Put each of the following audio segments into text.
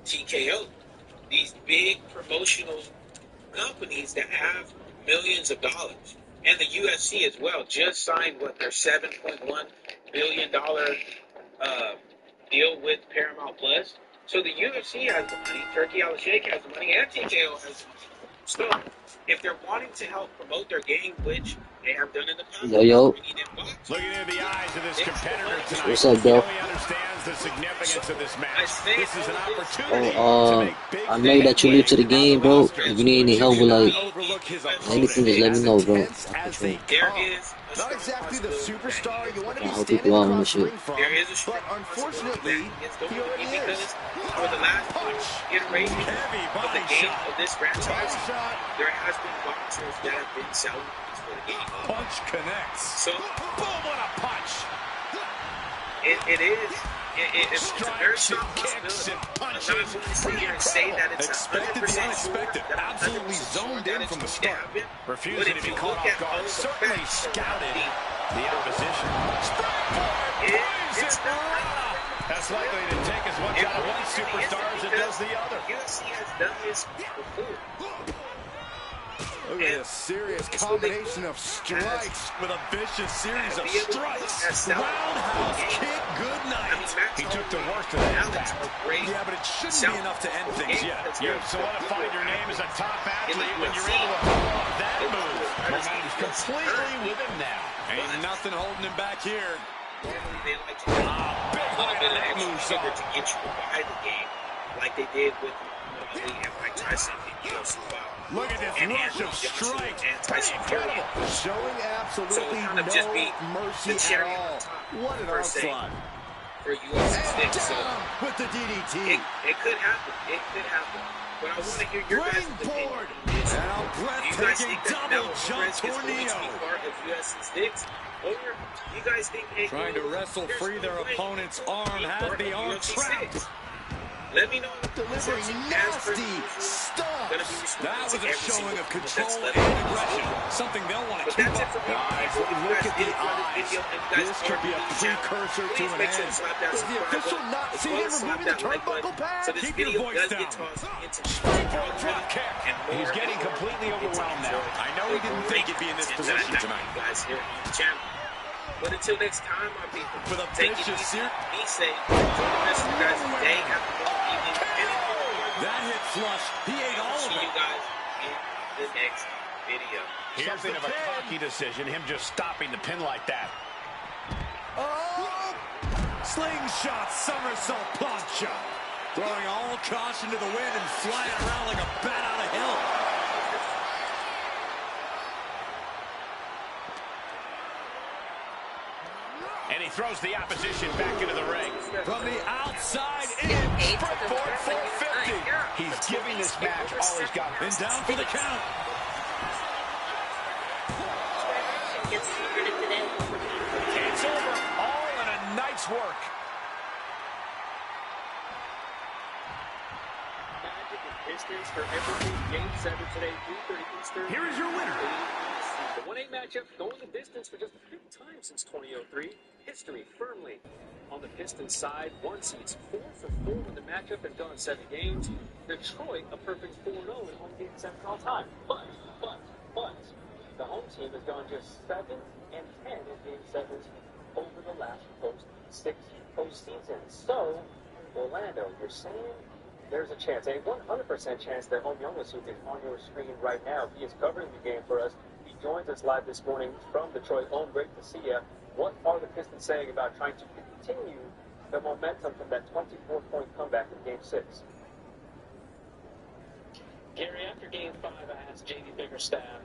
TKO. These big promotional companies that have millions of dollars. And the UFC as well just signed their $7.1 billion deal with Paramount Plus. So the UFC has the money, Turkey Al Sheikh has the money, and TKO has the money. So if they're wanting to help promote their game, which they have done in the past, Yo. Looking into the eyes of this competitor tonight, what's up, bro? he understands the significance of this match. This is an opportunity to make big I know that you're new to the game, bro. If you need any help with like anything, just let me know, bro. Not exactly the superstar you want to be help standing people out and across the shit. ring from, There is a but unfortunately, he already is. For the last iteration of the game of this franchise, there has been boxers that have been selling for the game. Punch connects. So, boom, what a punch! It's a very strong possibility. I'm not going to sit here and say that it's 100% sure, that absolutely zoned in from the start. Refusing to be caught off guard, certainly scouted the opposition. It's not. That's likely to take as much out of one superstar as it does the other. UFC has done this before. Look at this serious combination of strikes with a vicious series of strikes. Roundhouse kick, good night. He took the worst of the impact. Yeah, but it shouldn't be enough to end things yet. You've solidified your name as a top athlete when you're able to pull off that move. Momentum's completely with him now. Ain't nothing holding him back here. Normally they like to do a little bit of extra sugar to get you to buy the game, like they did with Ali and Mike Tyson and UFC. Look at this rush of strikes. Incredible. Showing absolutely no mercy at all. What an onslaught. For UFC sticks. So with the DDT. It could happen. It could happen. But I want to hear your guys' opinion. Do you guys think that Alvarez is going to be part of UFC sticks? Or you guys think trying to wrestle free their opponent's arm has the arm trapped? Let me know. Delivering nasty stuff. That was a showing of control and aggression. Something they'll want to keep up. Guys, look at the eyes. This could be a precursor to an end. Does the official not see him removing the turnbuckle pad? Keep your voice down. Springboard drop kick. He's getting completely overwhelmed now. I know he didn't think he'd be in this position tonight. But until next time, my people, for the take it easy, be safe, enjoy the rest of you guys' day, have a good evening, that hit flush, he ate all of it. See you guys in the next video. Here's something of a cocky decision, him just stopping the pin like that. Oh! Slingshot somersault punch. Throwing all caution to the wind and flying around like a bat on a hill. And he throws the opposition back into the ring. From the outside in, springboard 450. He's giving this match all he's got. And down for the count. It's over, all in a night's work. Magic and Pistons for everything. Game 7 today, 3:30 Eastern. Here is your winner. The 1-8 matchup going the distance for just the 5th time since 2003. History firmly on the Pistons side. One seeds 4 for 4 in the matchup and done 7 games. Detroit a perfect 4-0 in home game 7 all time. But the home team has gone just 7 and 10 in game 7s over the last six postseasons. So Orlando, you're saying there's a chance, a 100% chance that Home Youngwas, who is on your screen right now, he is covering the game for us. He joins us live this morning from Detroit. Home, great to see you. What are the Pistons saying about trying to continue the momentum from that 24-point comeback in Game 6? Gary, after Game 5, I asked J.D. Bickerstaff,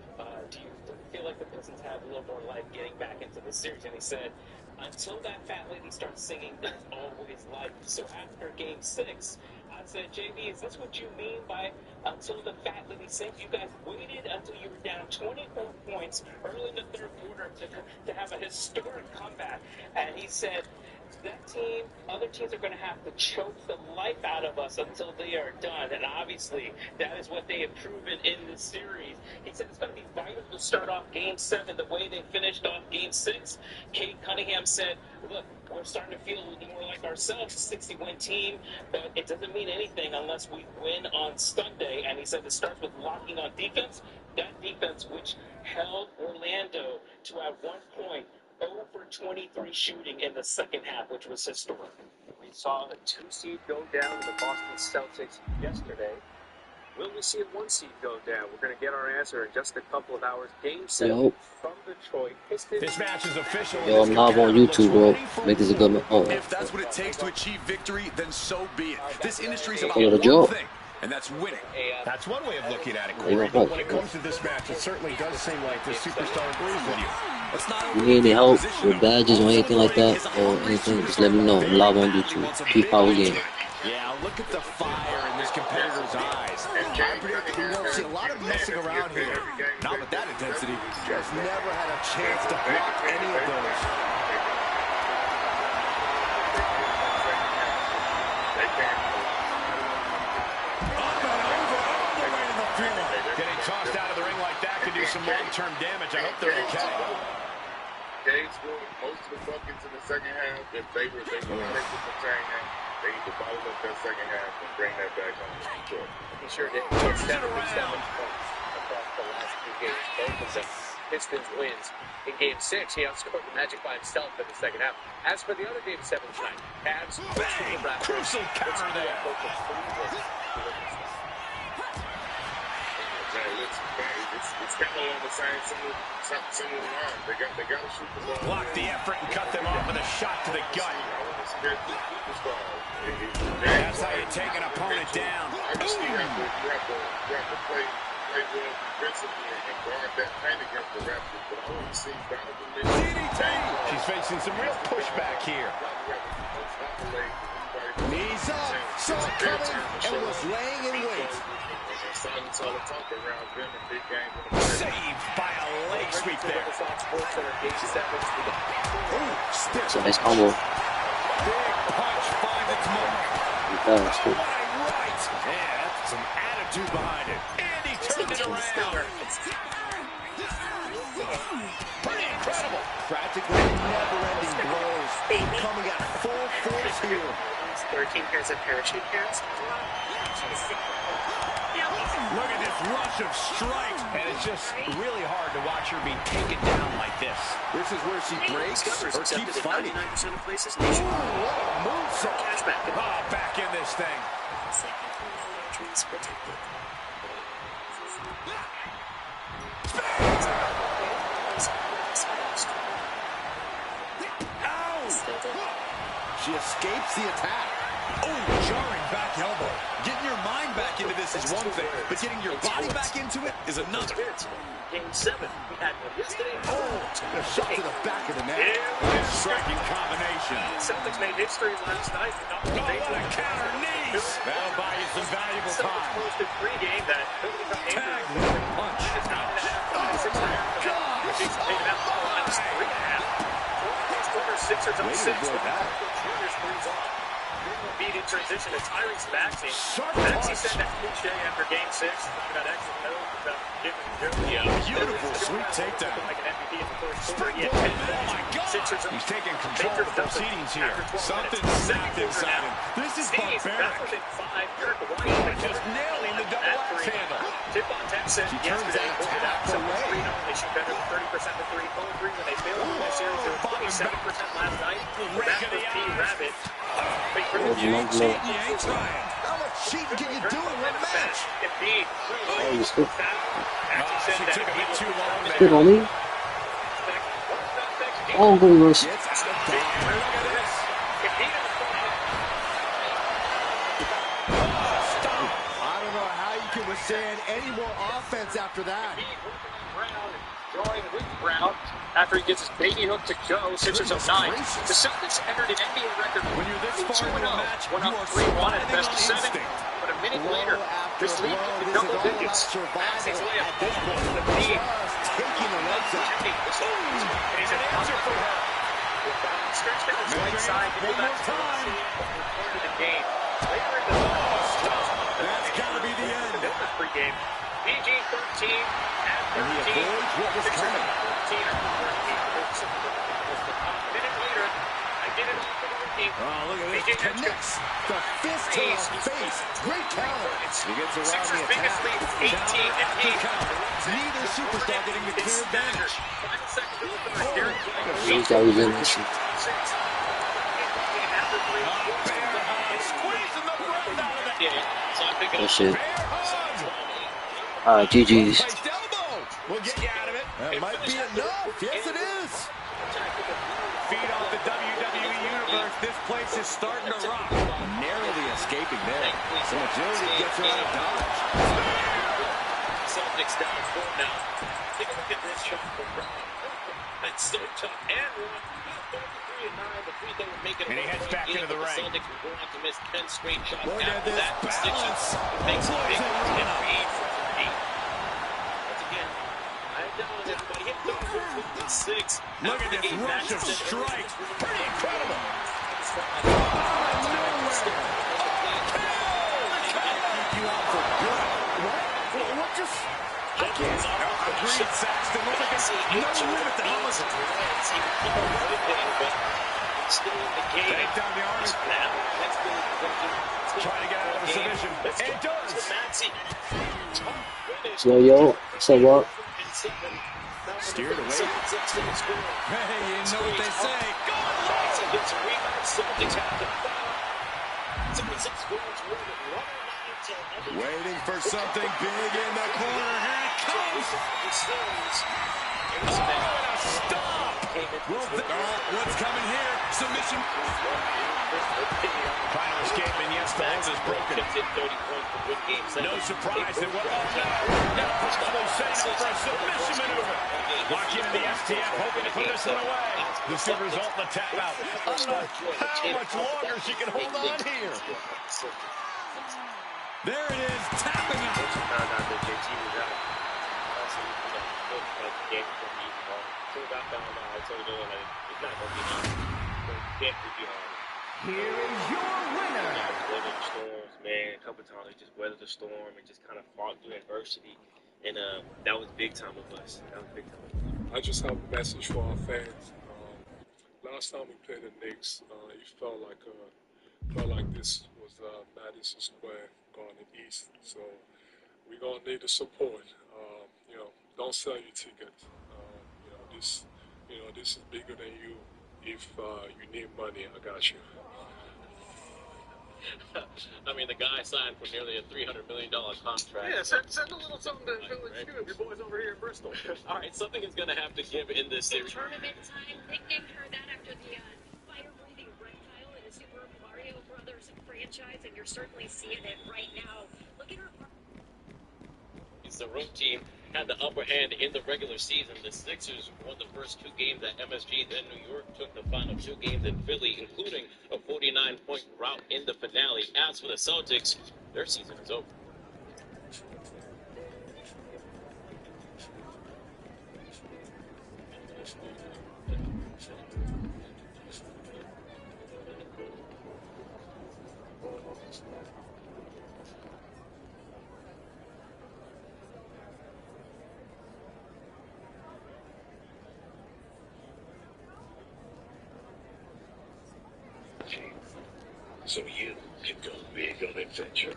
do you feel like the Pistons have a little more life getting back into the series? And he said, until that fat lady starts singing, there's always life. So after Game 6, I said, JB, is this what you mean by until the fat lady sings? You guys waited until you were down 24 points early in the third quarter to have a historic comeback. And he said, That team, other teams are going to have to choke the life out of us until they are done. And obviously, that is what they have proven in this series. He said it's going to be vital to start off Game 7 the way they finished off Game 6. Kate Cunningham said, look, we're starting to feel more like ourselves, a 60-win team, but it doesn't mean anything unless we win on Sunday. And he said it starts with locking on defense. That defense, which held Orlando to at 1 point 0 for 23 shooting in the second half, which was historic. We saw a 2 seed go down to the Boston Celtics yesterday. Will we see a 1 seed go down? We're going to get our answer in just a couple of hours. Game 7 from Detroit Pistons. This match is official. Yo, I'm live on YouTube, bro. Make this a good one. If that's what it takes to achieve victory, then so be it. This industry is about Yo, the one joke. thing, and that's winning. That's one way of looking at it, Corey. But when it comes to this match, it certainly does seem like the superstar agrees with you. If you need any help with badges or anything like that, or anything, just let me know. I'm live on YouTube. Keep Power Game. Yeah, look at the fire in this competitor's eyes. I predict we won't see a lot of messing around here. Not with that intensity. Just never had a chance to block any of those. Getting tossed out of the ring like that can do some long-term damage. I hope they're okay. Gage scored most of the buckets in the second half. If they were able to contain him, they need to bottle up that second half and bring that back home to Detroit. He sure did. He had 77 points across the last 2 games. Both of them Pistons wins. In Game 6, he outscored the Magic by himself in the second half. As for the other Game 7 tonight, Cavs hosting the Raptors. Crucial counter there. It's kind of on the same similar line. They got to shoot the ball. Block the effort and cut them off with a shot to the gut. That's how you take an opponent down. Obviously, you have to play well defensively and guard that paint against the Raptors. But I want to see Donovan Mitchell. She's facing some real pushback here. Knees up, saw it coming, and was laying in wait. Saved by a leg sweep there. It's a nice combo. Big punch finds its mark. That's good. Right. Yeah, that's some attitude behind it. And he turned it around. Pretty incredible. Practically never-ending blows. Coming at full force here. 13 pairs of parachute pants. Look at this rush of strikes. And it's just really hard to watch her be taken down like this. This is where she breaks or keeps fighting. 99% of places Ooh, what a moonsault. Cashback. Oh, back in this thing. She escapes the attack. Oh, jarring back elbow. Getting your mind back into this is one thing, but getting your body back into it is another. Game 7, we had one yesterday. Oh, a shot to the back of the neck. Striking combination. Celtics made history last night. Oh, what a counter knees. That'll buy you some valuable Celtics time. posted 3 games that nobody got Tag injured. with a punch. It's 9.5, 6.5. gosh. Jason taken out minus 3.5. First quarter, Sixers on 6. Junior's threes off. Beat in transition to Tyrese Maxey. Maxey said that cliche after Game 6. About extra nose, about giving Joe. Beautiful sweet takedown. Like an MVP in the first quarter. He had 10 Oh, my God. Sixers He's taking control of the proceedings here. Something snapped inside him. This is barbaric. Just nailing the double axe handle. Tip on 10 said yesterday, pointed out Celtics 3-0. They shoot better than 30% to 3. 0-3 when they failed to win the series. They were 27% last night. Back to the Rabbit. You ain't trying. How much cheating can you do in one match? Indeed. Oh, you still She took a bit too long there. good on me. Oh, go reverse. Gets out of dodge. Look at this. I don't know how you can withstand any more offense after that. Drawing with Brown after he gets his baby hook to go. Sixers of 9. The Celtics entered an NBA record When you're this far into a match, went you up are 3-1 at surviving best on of 7. instinct. But a minute later, this lead Blow, to this is double all about digits. survival Maxey's layup at this point. the lead. Just taking the legs out. He's an answer for her. Stretch down his right side. One more time. Return to the game. Later in the That's got to be the end. Pre-game. PG 13 at 13. And he avoids what was coming. 13 after 13. A minute later, I get it off for the rookie. Oh, look at this. Connects the fist to the face. Great talent. He gets around Sixers' the biggest attack. lead, 18 and 8. Neither superstar getting the clear advantage. 5 seconds to the third. Derek White. He's always in this shit. Squeezing the breath out of that. So I think That shit. Bear hug. GG's. Placed elbow. We'll get you out of it. That might be enough. Yes, it is. Feed off the WWE Universe. This place is starting to rock. Narrowly escaping there. Some agility gets her out of dodge. Celtics down 4 now. Take a look at this shot from Brown. That's so tough. And 33 and 9. The free throw would make it. And he heads back into the ring. Celtics will go on to miss 10 straight shots. Look at After this that, the Sixers makes a big 10 for 8. Once again, I down everybody. Hit the 6. Look at this rush of strikes. Pretty incredible. You out for good. What just... I can't... Agreed, Saxton. Looks like there's no limit to how much... Take down the arm. Trying to get out of a submission. And it does. Yo, so what? Steered away. Hey, you know what they say. Waiting for something big in the corner. Here it comes. Oh, and a stop. What's coming here? Submission. Trying to escape, and yes, the hold is broken. No surprise that what possibly setting up for a submission maneuver. Locking in the STF, hoping to put this one away. This could result in a tap out. I don't know how much longer she can hold on here. There it is, tapping out. Here is your winner. Weathered the storms, man. A couple times we just weathered the storm and just kind of fought through adversity. And that was big time of us. That was big time. I just have a message for our fans. Last time we played the Knicks, it felt like this was Madison Square going east. So we're gonna need the support. Don't sell your tickets. This is bigger than you. If you need money, I got you. I mean, the guy signed for nearly a $300 million contract. Yeah, send a little something to Village Cube, your boys over here in Bristol. All right, something is going to have to give in this series. Tournament time, nicknamed her that after the fire-breathing reptile in the Super Mario Brothers franchise, and you're certainly seeing it right now. Look at her. The road team had the upper hand in the regular season. The Sixers won the first 2 games at MSG. Then New York took the final 2 games in Philly, including a 49-point rout in the finale. As for the Celtics, their season is over. So you can go big on adventure.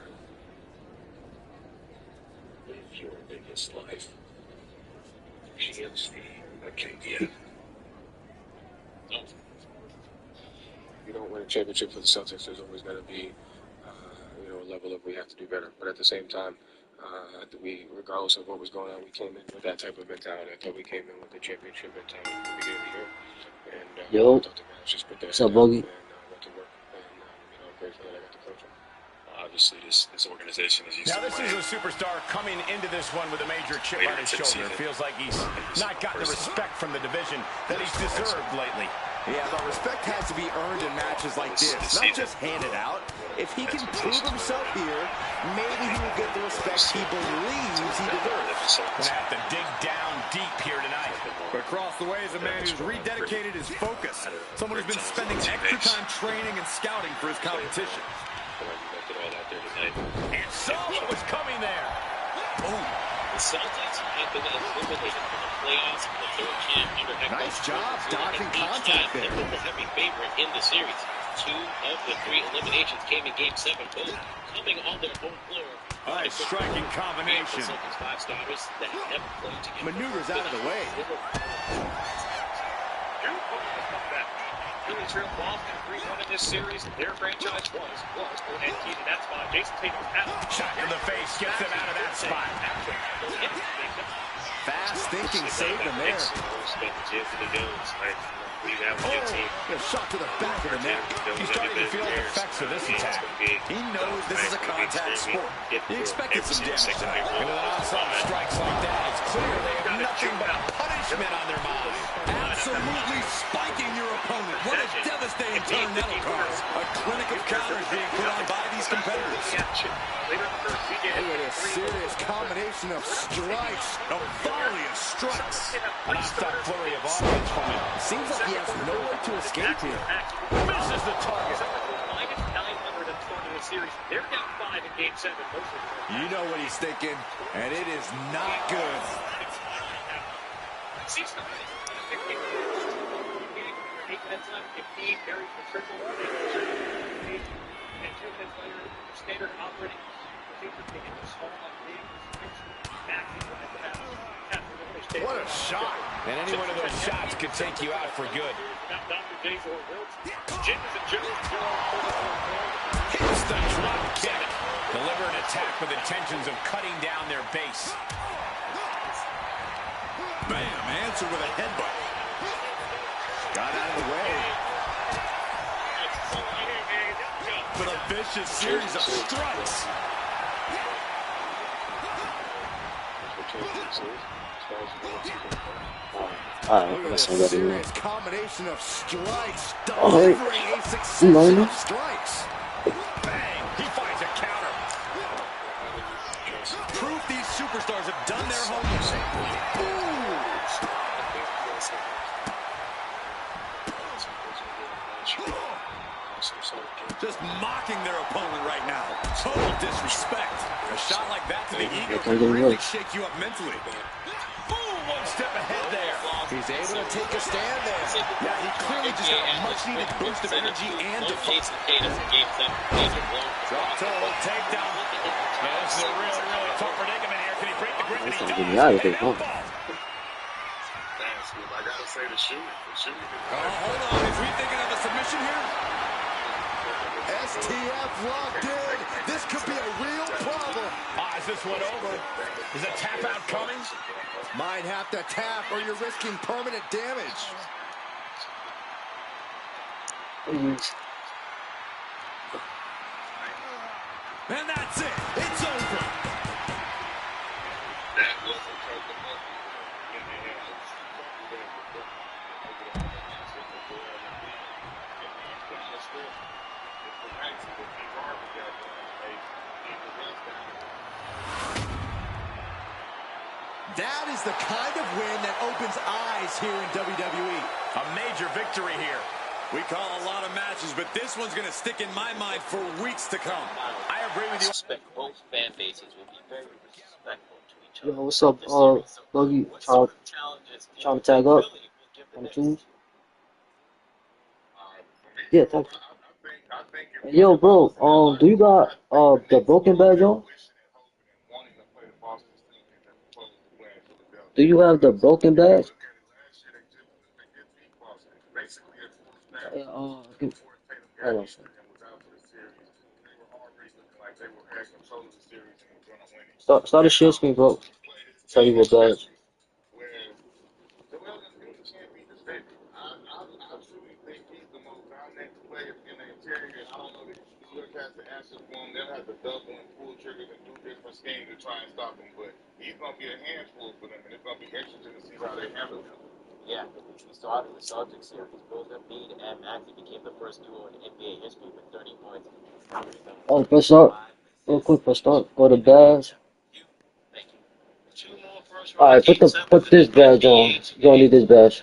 Live your biggest life. GMC Acadia. If you don't win a championship for the Celtics, there's always going to be, a level of we have to do better. But at the same time, regardless of what was going on, we came in with that type of mentality. I thought we came in with the championship mentality at the beginning of the year. And Yo, I thought the guys just put that what's up, down Bogey? and went to work. And I'm grateful that I got to coach them. Obviously, this organization is used Now, to this is a superstar coming into this one with a major chip on his shoulder. It feels like he's not gotten the respect from the division that he's deserved lately. Yeah, but respect has to be earned in matches like this, not just handed out. If he can prove himself here, maybe he will get the respect he believes he deserves. Gonna have to dig down deep here tonight. But across the way is a man who's rededicated his focus. Someone who's been spending extra time training and scouting for his competition. And saw what was coming there. The Celtics have been eliminated from the playoffs for the third time under head coach. Nice job dodging contact there. They're the heavy favorite in the series. 2 of the 3 eliminations came in Game 7, both coming on their home floor. Nice striking combination. The Celtics 5 starters that have played together. Maneuvers out of the way. Really trailed Boston 3-1 in this series. Their franchise was ONT to that spot. Jason Tatum out. Shot to the face gets him out of that spot. Fast thinking saved him there. A shot to the back of the neck. He's starting to feel the effects of this attack. He knows this is a contact sport. He expected some damage tonight. And with an onslaught of strikes like that, it's clear they have nothing but punishment on their mind. Absolutely spiking your opponent. What a devastating turn that'll cause. A clinic of counters being put on by these competitors. Look at a serious combination of strikes. A volley of strikes. Non-stop flurry of offense from him. Seems like he has nowhere to escape here. Misses the target. Minus 920 in the series. They're down 5 in Game 7. You know what he's thinking, and it is not good. Standard operating procedure to get the small What a shot. And any one of those shots could take you out for good. Hits the drop kick. Deliver an attack with intentions of cutting down their base. Bam, answer with a headbutt. Got out of the way. With a vicious series of strikes. Alright, that's Look at a somebody serious combination of strikes. Alright. Delivering a succession of strikes. Bang! He finds a counter. Proof these superstars have done their homework. Just mocking their opponent right now. Total disrespect. A shot like that to the ego can really shake you up mentally. Boom! One step ahead there. He's able to take a stand there. Yeah, he clearly just got a much-needed boost of energy and defense. Drop toe, takedown. Yeah, this is a really tough predicament here. Can he break the grip? And he Get does. me out of here, huh? I gotta say the shooting. Hold on. Is we thinking of a submission here? STF locked in. This could be a real problem. Is this one over? Is a tap out coming? Might have to tap or you're risking permanent damage. And that's it. It's over. That was a tough one. That is the kind of win that opens eyes here in WWE. A major victory here. We call a lot of matches, but this one's going to stick in my mind for weeks to come. I agree with I you. suspect both fan bases will be very respectful to each Yo, other. what's up, Buggy? Trying to tag up on the team? Yeah, tag. Yo, bro, do you got the broken badge on? Do you have the broken badge? Hold on. Start the share screen, bro. Tell you what badge. They'll have to double and pull triggers and do different schemes to try and stop him, but he's going to be a handful for them, and it's going to be interesting to see how they handle him. Yeah, we started the Celtics series. Both Embiid and Maxey became the first duo in NBA history with 30 points. Oh, press start. Real quick, press start. Go to badge. Alright, put this badge on. You don't need this badge.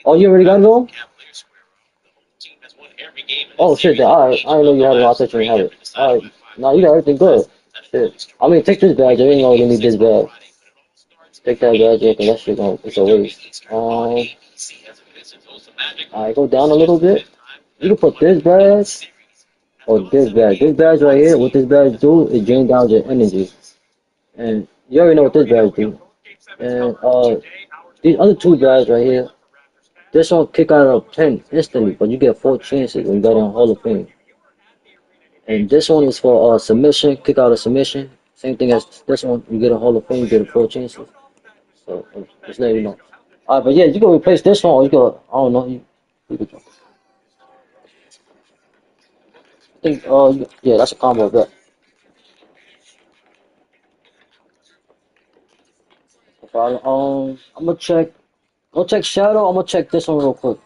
Oh, you already got it on? Oh shit, then alright. I didn't know you had it on. I thought you didn't have it. Alright. Nah, you got everything good. Shit. I mean, take this badge. I didn't know you need this badge. Take that badge off, and that shit gonna, it's a waste. Alright, go down a little bit. You can put this badge or this badge. This badge right here, what this badge do is drain down your energy. And you already know what this badge do. And these other two badges right here, this one kick out of 10 instantly, but you get 4 chances when you got in Hall of Fame. And this one is for submission, kick out a submission. Same thing as this one, you get a Hall of Fame, you get 4 chances. So just let you know. But yeah, you can replace this one, or you can, I don't know, you could, I think, yeah, that's a combo bet. If I'm gonna check, go check Shadow, I'm gonna check this one real quick.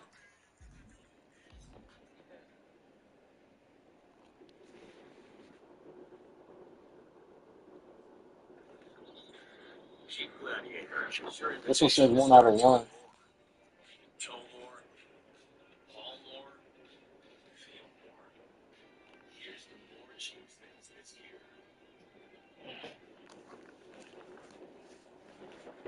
This one says 1 out of 1.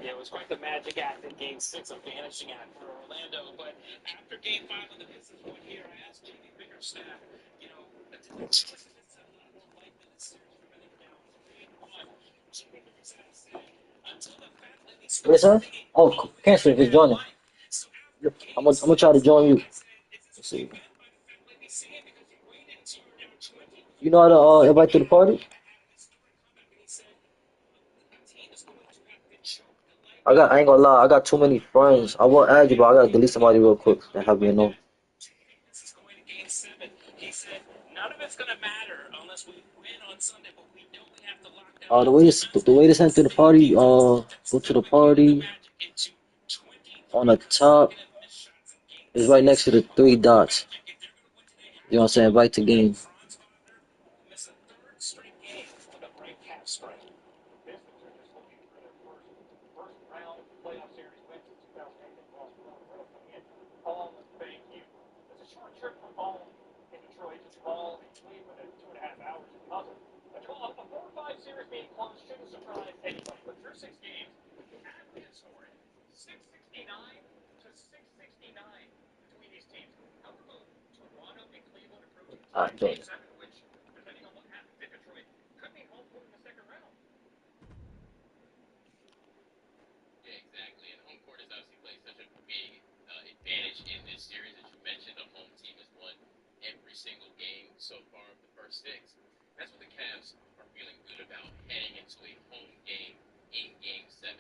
Yeah, it was quite the magic act in Game 6, a vanishing act for Orlando. But after Game 5 on the Pistons went here, I asked JD Bickerstaff, you know, does the Pistons have a lot more life in this series for them down 3-1? JD Bickerstaff said, until the fat lady What is starts that? singing, Oh, cancel if it's joining. so Yep. after I'm Game gonna try to 7, join you. Let's only see. bet by the fat lady singing because you waited until you're down 20. You know how to invite to the party? I ain't gonna lie, I got too many friends. I will add you, but I gotta delete somebody real quick that have me know. The way to enter the party, go to the party. On the top is right next to the 3 dots. You know what I'm saying? Invite to game. Round playoff series win since 2008. They lost one in a row coming in. Paul, thank you. It's a short trip from home in Detroit to Paul in Cleveland at 2.5 hours in puzzle. A 4-5 series being close shouldn't surprise anybody. But through 6 games, aptly historic. 669 to 669 between these teams. However, both Toronto and Cleveland approaching Alright, join Game it. 7, which, depending on what happens in Detroit, could be home court in the second round. Yeah, exactly. And home court has obviously played such a big advantage in this series. As you mentioned, the home team has won every single game so far of the first 6. That's what the Cavs are feeling good about heading into a home game in Game 7.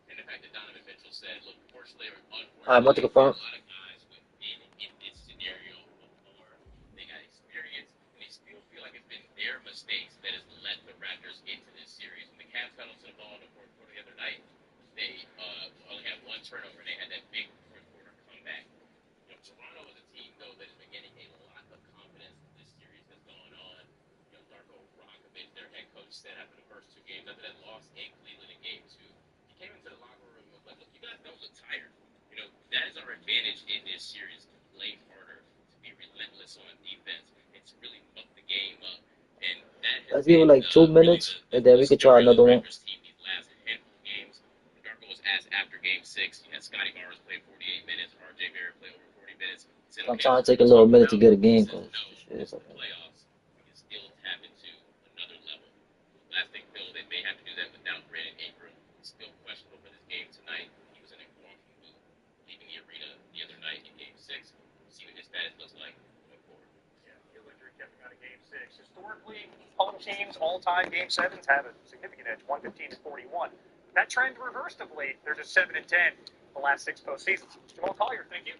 And the fact that Donovan Mitchell said, look, fortunately or Alright, I'm about to unfortunately, confirm. a lot of guys who've been in this scenario before. They got experience, and they still feel like it's been their mistakes that has led the Raptors into this series. When the Cavs got onto the ball in the fourth quarter the other night, they only had 1 turnover, and they had that big fourth quarter comeback. You know, Toronto is a team, though, that has been getting a lot of confidence as this series has gone on. You know, Darko Rakovic, their head coach, said after the first 2 games, after that loss in Cleveland in Game 2, he came into the locker room and was like, look, you guys don't look tired. You know, that is our advantage in this series, to play harder, to be relentless on defense, and to really muck the game up. And that has Let's give it been like 2 really minutes, and then the we can try story of the another one. Raptors team these last handful of games. Darko was asked after Game 6. You had Scotty Barnes play 48 minutes, RJ Barrett play over 40 minutes. He said, I'm okay, trying to what take are a we little talking minute to about? get a He game, says, cause no, shit, it's the playoffs. We can still tap into another level. Last thing, Phil, they may have to do that without Brandon Ingram. He's still questionable for this game tonight. He was in a walking boot leaving the arena the other night in Game 6. We'll see what his status looks like going forward. Yeah, heel injury kept him out of Game 6. Historically, home teams all-time Game 7s have a significant edge, 115-41. That trend reversed of late. They're just 7-10 the last 6 postseasons. Jamal Collier, thank you.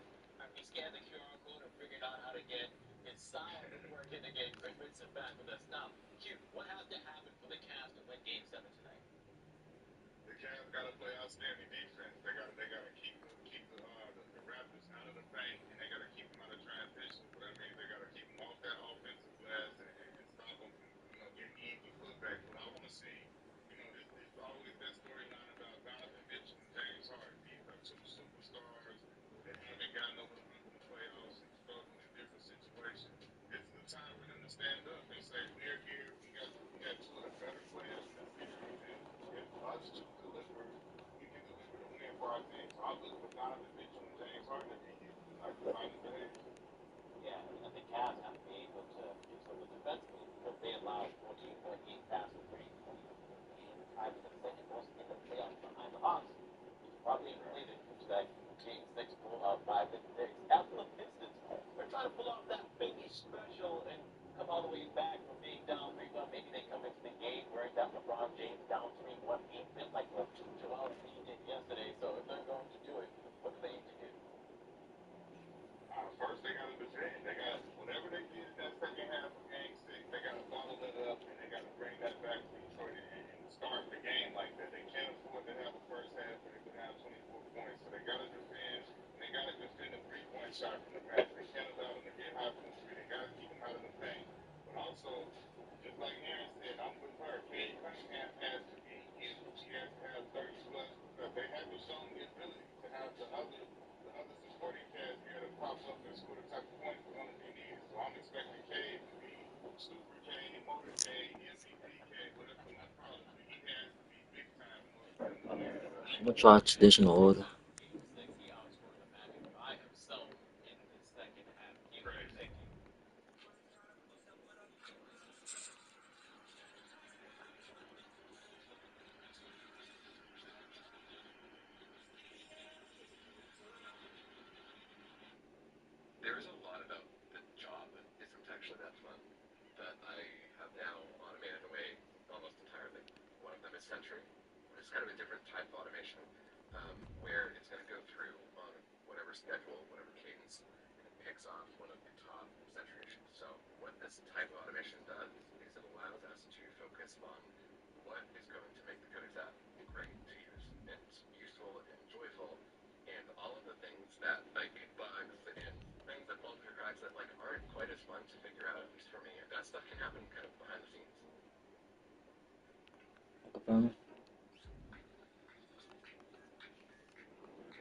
We scanned the QR code and figured out how to get his sound working again. Greg Vincent back with us. Now, Q, what has to happen for the Cavs to win Game 7 tonight? The Cavs got to play outstanding defense. They got to keep the stand up. They say we're here. We got two of the better players in the series, and if us two deliver, we can deliver the win for our team. So I'm looking for Donovan Mitchell and James Harden to be here tonight for final days. Yeah, and the Cavs have to be able to do something defensively because they allowed 14.8 passes per game and tied for the second most in the playoffs behind the Hawks. Probably related to that Game 6 blowout by the Knicks. As for the Pistons, they're trying to pull off that baby special and come all the way back from being down 3-1. Maybe they come into the game wearing that LeBron James down 3-1 game fit like what Joel Embiid did yesterday. So if they're going to do it, what do they need to do? First, they got to defend. They got whatever they did in that second half of Game 6. They got to bottle it up and they got to bring that back to Detroit and start the game like that. They can't afford to have a first half where they go down 24 points. So they got to defend. And they got to defend a 3-point shot from the pass. They can't allow them to get hot from the three. They got to keep them out of the paint. But also, just like Aaron said, I'm with her. Cade Cunningham has to be huge. He has to have 30 plus because they haven't shown the ability to have the other supporting cast here to pop up and score the type of points we're going to be needed. So I'm expecting Cade to be super Cade, motor Cade, MVP Cade, whatever you want to call it. But he has to be big time in order for them to win. I'm gonna try traditional order. There is a lot about the job that isn't actually that fun that I have now automated away almost entirely. One of them is Sentry. It's kind of a different type of automation where it's going to go through on whatever schedule, whatever cadence, and it picks off one of the top Sentry issues. So what this type of automation does is it allows us to focus on what is going to make the codex app great to use and useful and joyful, and all of the things that like bugs and things that fall through cracks that like aren't quite as fun to figure out, at least for me. That stuff can happen kind of behind the scenes.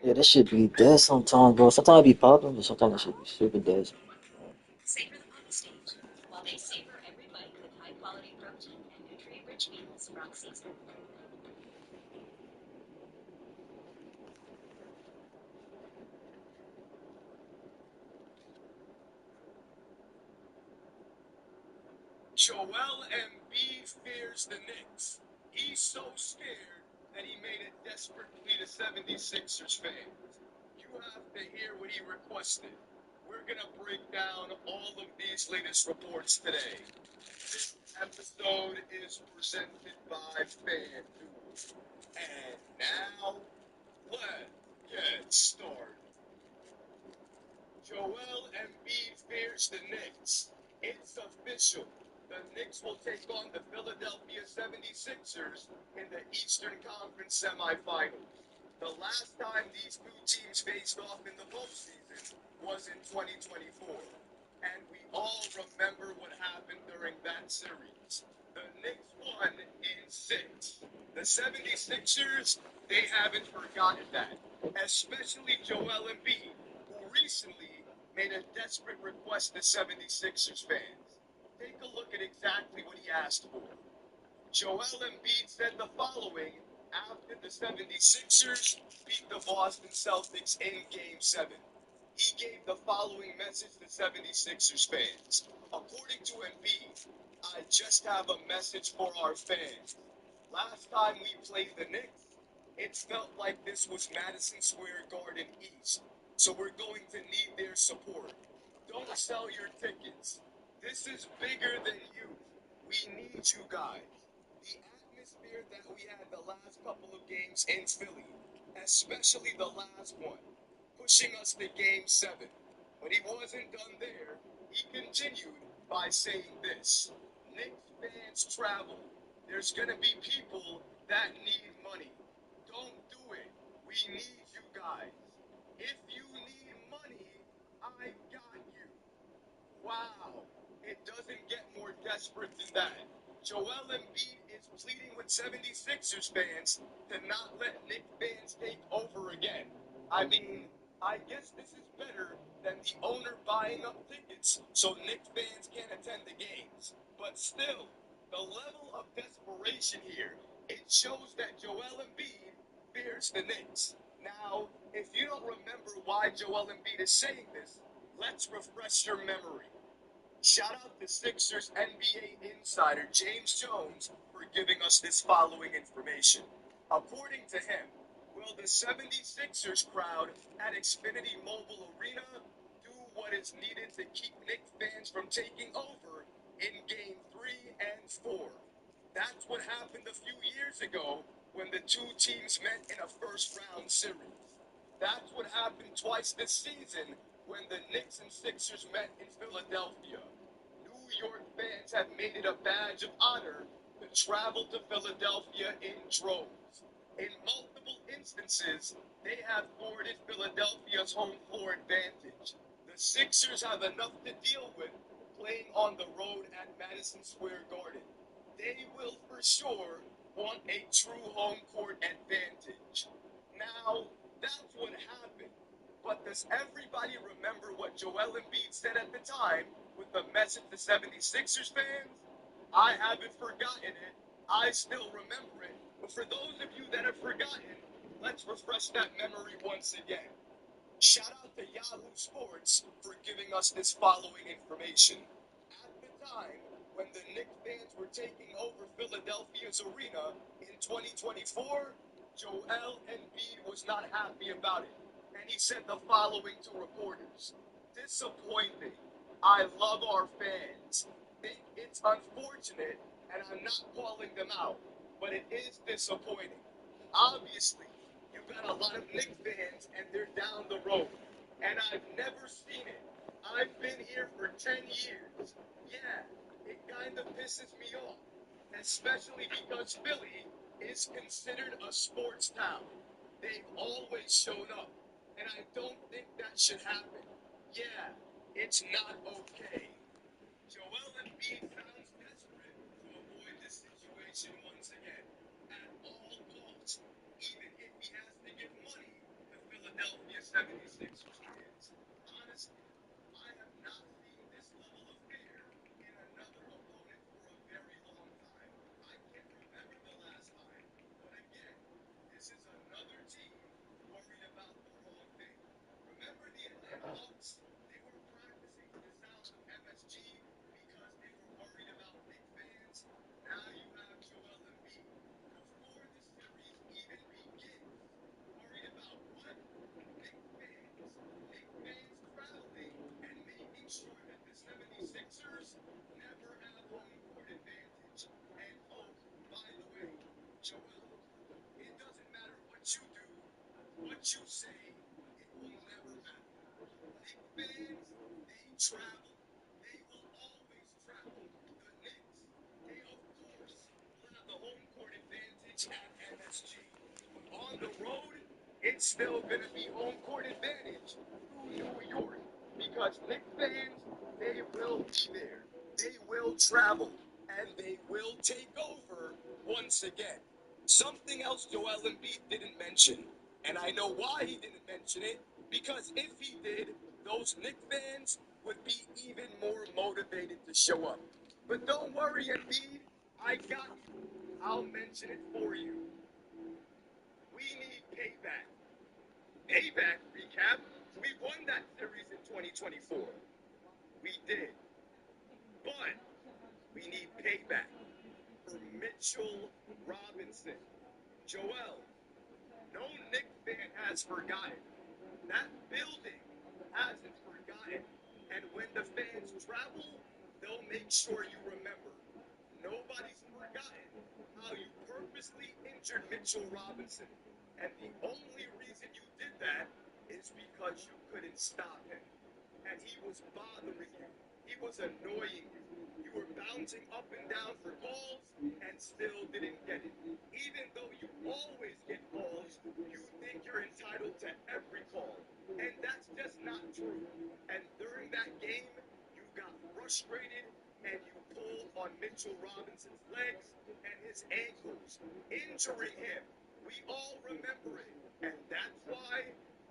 Yeah, this should be dead sometimes, bro. Sometimes it be popping, but sometimes it should be super dead. Savor them on the stage while they savor every bite with high-quality protein and nutrient-rich meals from Caesar. Joel Embiid fears the Knicks. He's so scared that he made a desperate plea to 76ers fans. You have to hear what he requested. We're going to break down all of these latest reports today. This episode is presented by FanDuel. And now, let's get started. Joel Embiid fears the Knicks. It's official. The Knicks will take on the Philadelphia 76ers in the Eastern Conference semifinals. The last time these two teams faced off in the postseason was in 2024. And we all remember what happened during that series. The Knicks won in 6. The 76ers, they haven't forgotten that. Especially Joel Embiid, who recently made a desperate request to 76ers fans. Take a look at exactly what he asked for. Joel Embiid said the following after the 76ers beat the Boston Celtics in Game 7. He gave the following message to 76ers fans. According to Embiid, I just have a message for our fans. Last time we played the Knicks, it felt like this was Madison Square Garden East. So we're going to need their support. Don't sell your tickets. This is bigger than you. We need you guys. The atmosphere that we had the last couple of games in Philly, especially the last one, pushing us to Game 7. But he wasn't done there. He continued by saying this. Knicks fans travel. There's going to be people that need money. Don't do it. We need you guys. If you need money, I got you. Wow. It doesn't get more desperate than that. Joel Embiid is pleading with 76ers fans to not let Knicks fans take over again. I mean, I guess this is better than the owner buying up tickets so Knicks fans can't attend the games. But still, the level of desperation here, it shows that Joel Embiid fears the Knicks. Now, if you don't remember why Joel Embiid is saying this, let's refresh your memory. Shout out to Sixers NBA insider James Jones for giving us this following information. According to him, will the 76ers crowd at Xfinity Mobile Arena do what is needed to keep Knicks fans from taking over in Game 3 and 4? That's what happened a few years ago when the two teams met in a first-round series. That's what happened twice this season when the Knicks and Sixers met in Philadelphia. New York fans have made it a badge of honor to travel to Philadelphia in droves. In multiple instances, they have thwarted Philadelphia's home floor advantage. The Sixers have enough to deal with playing on the road at Madison Square Garden. They will for sure want a true home court advantage. Now, that's what happened. But does everybody remember what Joel Embiid said at the time with the message to 76ers fans? I haven't forgotten it. I still remember it. But for those of you that have forgotten, let's refresh that memory once again. Shout out to Yahoo Sports for giving us this following information. At the time, when the Knicks fans were taking over Philadelphia's arena in 2024, Joel Embiid was not happy about it. And he said the following to reporters. Disappointing. I love our fans. Think it's unfortunate, and I'm not calling them out, but it is disappointing. Obviously, you got a lot of Knicks fans, and they're down the road. And I've never seen it. I've been here for 10 years. Yeah, it kind of pisses me off, especially because Philly is considered a sports town. They've always shown up, and I don't think that should happen. Yeah, it's not okay. Joel Embiid sounds desperate to avoid this situation once again, at all costs, even if he has to give money to Philadelphia 76ers fans. Honestly, I have not seen this level of fear in another opponent for a very long time. I can't remember the last time, but again, this is another team worried about the wrong thing. Remember the Atlanta Hawks? They were practicing to the sound of MSG because they were worried about Knicks fans. Now you have Joel Embiid. Before the series even begins, worried about what? Knicks fans. Knicks fans traveling and making sure that the 76ers never have home court advantage. And oh, by the way, Joel, it doesn't matter what you do, what you say, it will never matter. Knicks fans, they travel. They will always travel. The Knicks, they of course will have the home court advantage at MSG. But on the road, it's still going to be home court advantage through New York because Knicks fans, they will be there. They will travel and they will take over once again. Something else Joel Embiid didn't mention, and I know why he didn't mention it, because if he did, those Knicks fans would be even more motivated to show up. But don't worry, Embiid, I got you. I'll mention it for you. We need payback. Payback recap. We won that series in 2024. We did. But we need payback for Mitchell Robinson. Joel, no Knicks fan has forgotten. That building hasn't forgotten. And when the fans travel, they'll make sure you remember. Nobody's forgotten how you purposely injured Mitchell Robinson. And the only reason you did that is because you couldn't stop him. And he was bothering you. He was annoying you. You were bouncing up and down for calls and still didn't get it. Even though you always get calls, you think you're entitled to every call. And that's just not true. And during that game, you got frustrated and you pulled on Mitchell Robinson's legs and his ankles, injuring him. We all remember it. And that's why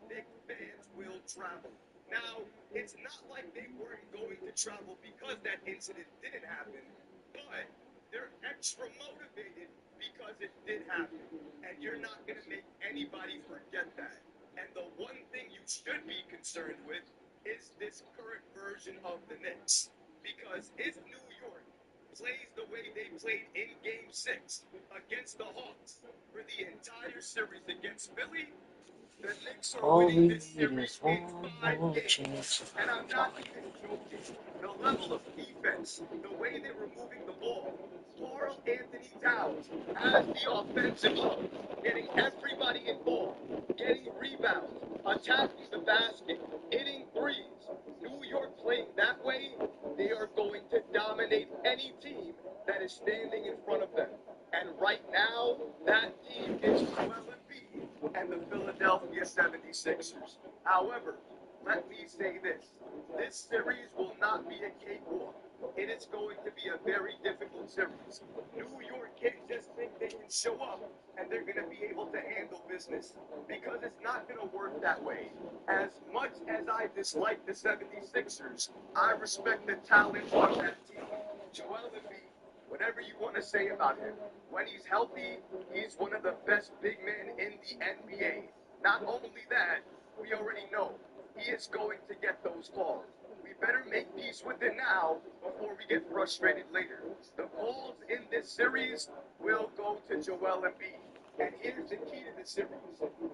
Knicks fans will travel. Now, it's not like they weren't going to travel because that incident didn't happen, but they're extra motivated because it did happen. And you're not going to make anybody forget that. And the one thing you should be concerned with is this current version of the Knicks. Because if New York plays the way they played in Game 6 against the Hawks for the entire series against Philly, the Knicks are All winning we this need series is in one 5 more games. chance. And I'm not even joking. The level of defense, the way they were moving the ball, Carl Anthony Towns has the offensive hub, getting everybody involved, getting rebounds, attacking the basket, hitting threes. New York playing that way, they are going to dominate any team that is standing in front of them. And right now, that team is Joel Embiid and the Philadelphia 76ers. However, let me say this. This series will not be a cakewalk. It is going to be a very difficult series. New York can't just think they can show up and they're going to be able to handle business because it's not going to work that way. As much as I dislike the 76ers, I respect the talent on that team. Joel Embiid, whatever you want to say about him, when he's healthy, he's one of the best big men in the NBA. Not only that, we already know he is going to get those calls. We better make peace with it now before we get frustrated later. The calls in this series will go to Joel Embiid. And here's the key to the series.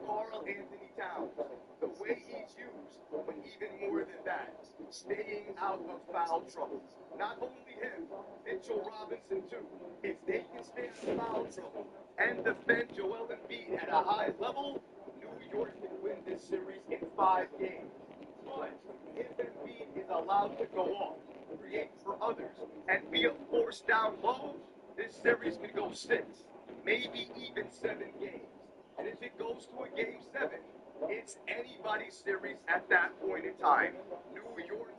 Carl Anthony Towns, the way he's used, but even more than that, staying out of foul trouble. Not only him, Mitchell Robinson too. If they can stay out of foul trouble and defend Joel Embiid at a high level, New York can win this series in 5 games. But if Embiid is allowed to go off, create for others, and be a force down low, this series could go 6, maybe even 7 games. And if it goes to a game 7, it's anybody's series at that point in time. New York.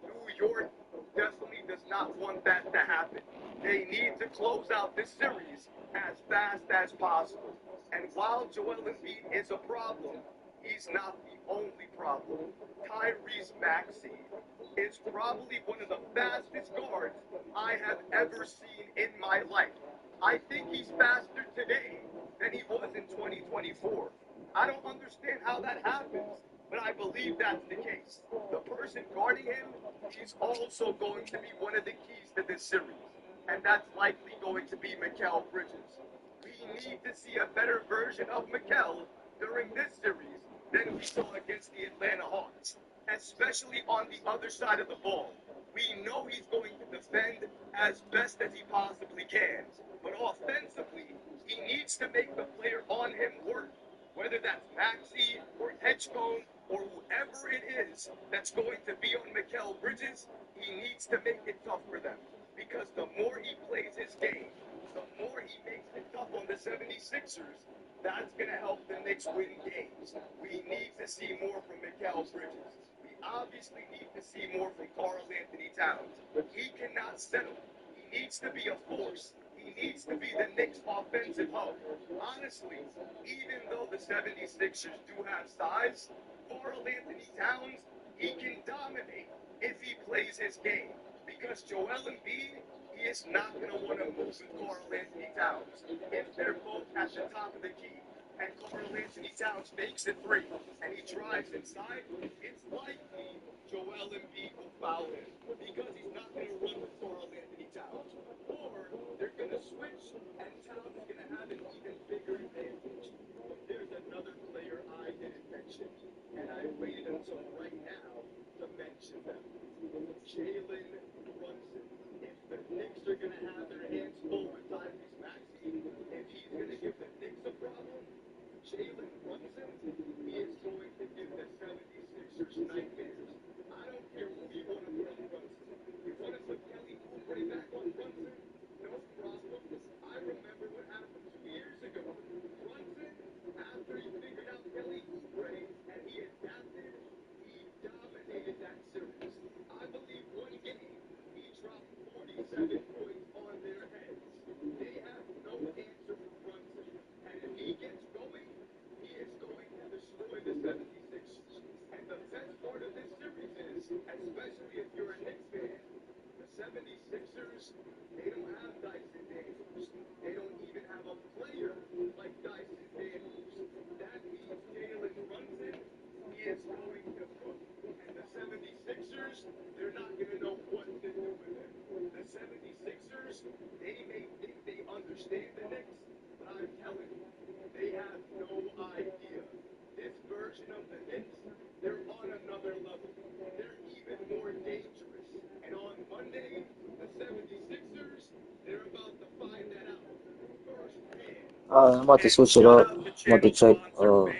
New York definitely does not want that to happen. They need to close out this series as fast as possible. And while Joel Embiid is a problem, he's not the only problem. Tyrese Maxey is probably one of the fastest guards I have ever seen in my life. I think he's faster today than he was in 2024. I don't understand how that happens, but I believe that's the case. The person guarding him, he's also going to be one of the keys to this series, and that's likely going to be Mikal Bridges. We need to see a better version of Mikal during this series than we saw against the Atlanta Hawks, especially on the other side of the ball. We know he's going to defend as best as he possibly can, but offensively, he needs to make the player on him work, whether that's Maxey or Hedgebone or whoever it is that's going to be on Mikal Bridges. He needs to make it tough for them, because the more he plays his game, the more he makes it tough on the 76ers, that's going to help the Knicks win games. We need to see more from Mikal Bridges. We obviously need to see more from Carl Anthony Towns. He cannot settle. He needs to be a force. He needs to be the Knicks' offensive hub. Honestly, even though the 76ers do have size, Carl Anthony Towns, he can dominate if he plays his game. Because Joel Embiid, he is not going to want to move with Carl Anthony Towns. If they're both at the top of the key, and Carl Anthony Towns makes a 3, and he drives inside, it's likely Joel Embiid will foul him, because he's not going to run with Carl Anthony Towns. Or they're going to switch, and Towns is going to have an even bigger advantage. But there's another player I didn't mention, and I waited until right now to mention them. Jalen Brunson. If the Knicks worst nightmares. I don't care who you want to put on Brunson. You want to put Kelly Oubre back on Brunson? No problem. I remember what happened 2 years ago. Brunson, after he figured out Kelly Oubre and he adapted, he dominated that series. I believe one game, he dropped 47 points on their heads. They have no answer for Brunson. And if he gets going, he is going to destroy the 76ers. And the best part of this series is, especially if you're a Knicks fan, the 76ers, they don't have Dyson Daniels. They don't even have a player like Dyson Daniels. That means Jalen Brunson, he is going to cook. And the 76ers, they're not going to know what to do with him. The 76ers, they may think they understand the Knicks, but I'm telling you, they have no idea. This version of the Knicks, they're on another level. They're even more dangerous. And on Monday, the 76ers, they're about to find that out firsthand. I'm about to And switch it shout up. out to I'm about to channel check. sponsor FanDuel,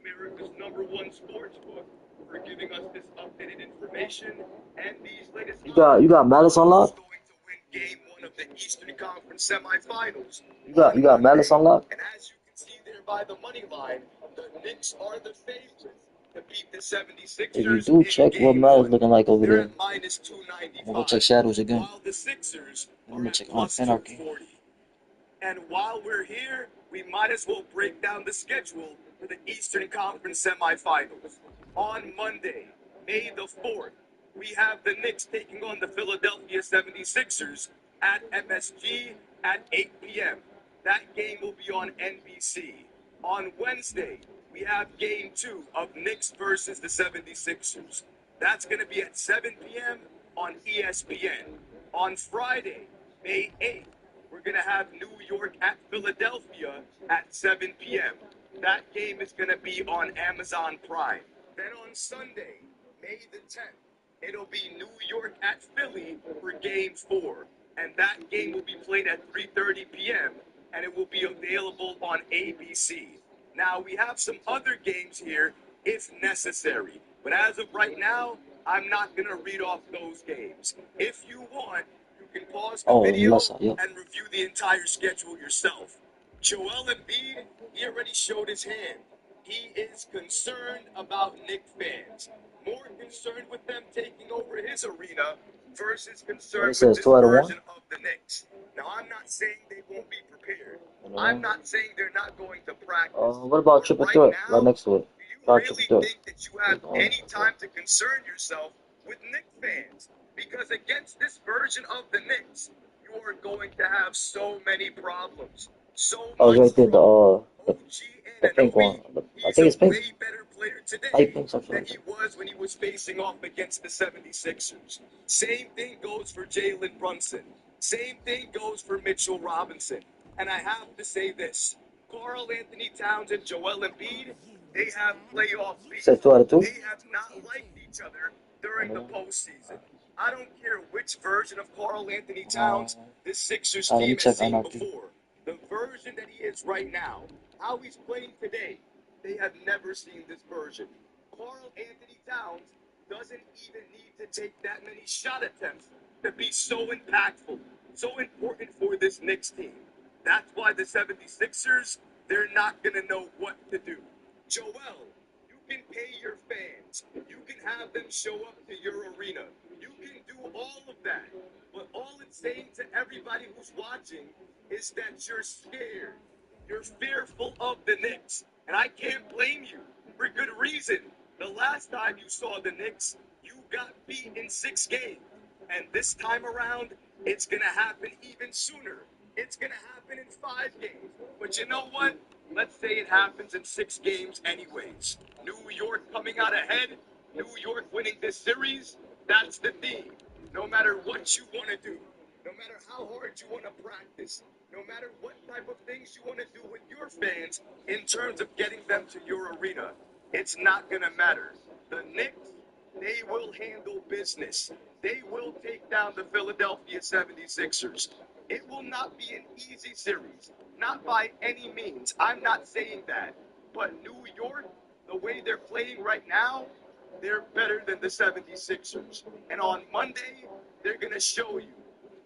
America's #1 sports book, for giving us this updated information and these latest You got Malice who's unlocked? going to win Game 1 of the Eastern Conference semifinals. You got Malice unlocked? And as you can see there by the money line, the Knicks are the favorites to beat the 76ers. If you do, check what Game Malice 1. looking like over They're there. at minus I'm 295. gonna go check Shadows again. While the Sixers I'm are gonna at check plus Anarchy. 240. And while we're here, we might as well break down the schedule for the Eastern Conference semifinals. On Monday, May the 4th, we have the Knicks taking on the Philadelphia 76ers at MSG at 8 p.m. That game will be on NBC. On Wednesday, we have Game 2 of Knicks versus the 76ers. That's going to be at 7 p.m. on ESPN. On Friday, May 8th, we're going to have New York at Philadelphia at 7 p.m. That game is going to be on Amazon Prime. Then on Sunday, May the 10th, it'll be New York at Philly for Game 4. And that game will be played at 3:30 p.m. and it will be available on ABC. Now, we have some other games here if necessary. But as of right now, I'm not going to read off those games. If you want, you can pause the video and review the entire schedule yourself. Joel Embiid, he already showed his hand. He is concerned about Knicks fans. More concerned with them taking over his arena versus concerned with this version of the Knicks. Now, I'm not saying they won't be prepared. I'm not saying they're not going to practice. What about Triple Threat right next to it? Do you really think that you have any time to concern yourself with Knicks fans? Because against this version of the Knicks, you are going to have so many problems. So much right there, trouble. the pink one. I think it's pink. Way better player today Light pink, something than like he that. was when he was facing off against the 76ers. Same thing goes for Jalen Brunson. Same thing goes for Mitchell Robinson. And I have to say this. Karl Anthony Towns and Joel Embiid, they have playoff beef. Says 2 out of 2? They have not liked each other during the postseason. I don't care which version of Karl Anthony Towns this Sixers team has seen before. The version that he is right now, how he's playing today, they have never seen this version. Karl Anthony Towns doesn't even need to take that many shot attempts to be so impactful, so important for this Knicks team. That's why the 76ers, they're not going to know what to do. Joel, you can pay your fans. You can have them show up to your arena. You can do all of that. But all it's saying to everybody who's watching is that you're scared. You're fearful of the Knicks. And I can't blame you for good reason. The last time you saw the Knicks, you got beat in 6 games. And this time around, it's going to happen even sooner. It's going to happen in 5 games. But you know what? Let's say it happens in 6 games anyways. New York coming out ahead, New York winning this series, that's the theme. No matter what you want to do, no matter how hard you want to practice, no matter what type of things you want to do with your fans in terms of getting them to your arena, it's not going to matter. The Knicks, they will handle business. They will take down the Philadelphia 76ers. It will not be an easy series, not by any means. I'm not saying that. But New York, the way they're playing right now, they're better than the 76ers. And on Monday, they're going to show you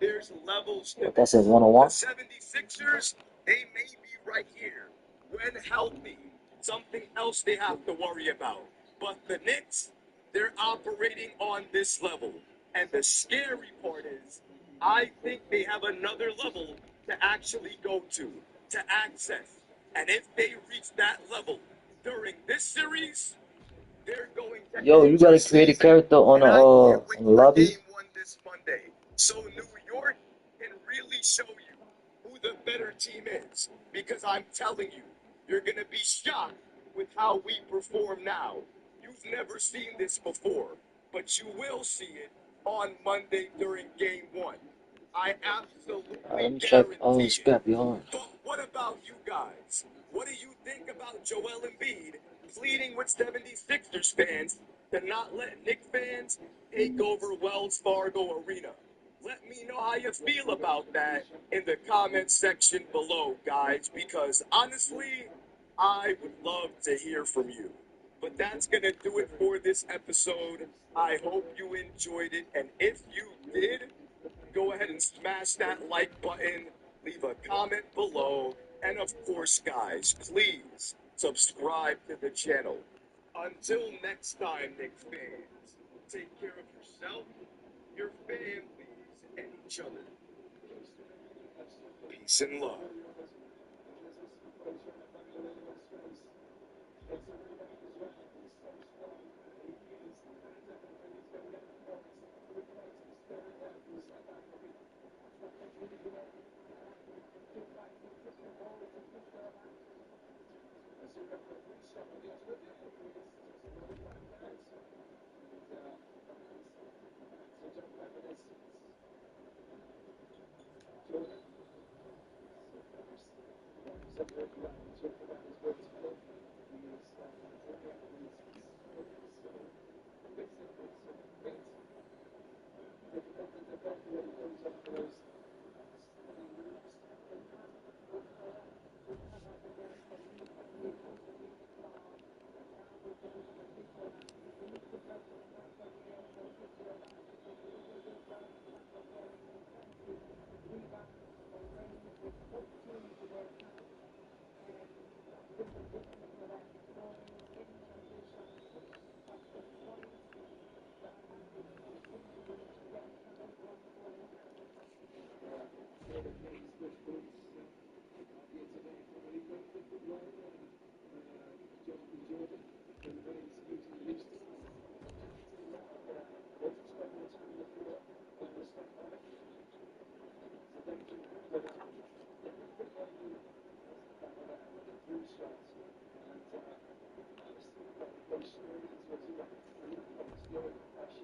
there's levels to What that says 101? the 76ers. They may be right here. When healthy, something else they have to worry about. But the Knicks, they're operating on this level. And the scary part is, I think they have another level to actually go to access. And if they reach that level during this series, they're going to Yo, you gotta create a character on the lobby. game one this Monday. So New York can really show you who the better team is. Because I'm telling you, you're gonna be shocked with how we perform now. You've never seen this before, but you will see it on Monday during game one. I absolutely Let me check guarantee it. Scrappy Horn. But what about you guys? What do you think about Joel Embiid pleading with 76ers fans to not let Knicks fans take over Wells Fargo Arena? Let me know how you feel about that in the comments section below, guys, because honestly, I would love to hear from you. But that's going to do it for this episode. I hope you enjoyed it, and if you did, go ahead and smash that like button, leave a comment below, and of course, guys, please subscribe to the channel. Until next time, Knicks fans, take care of yourself, your families, and each other. Peace and love.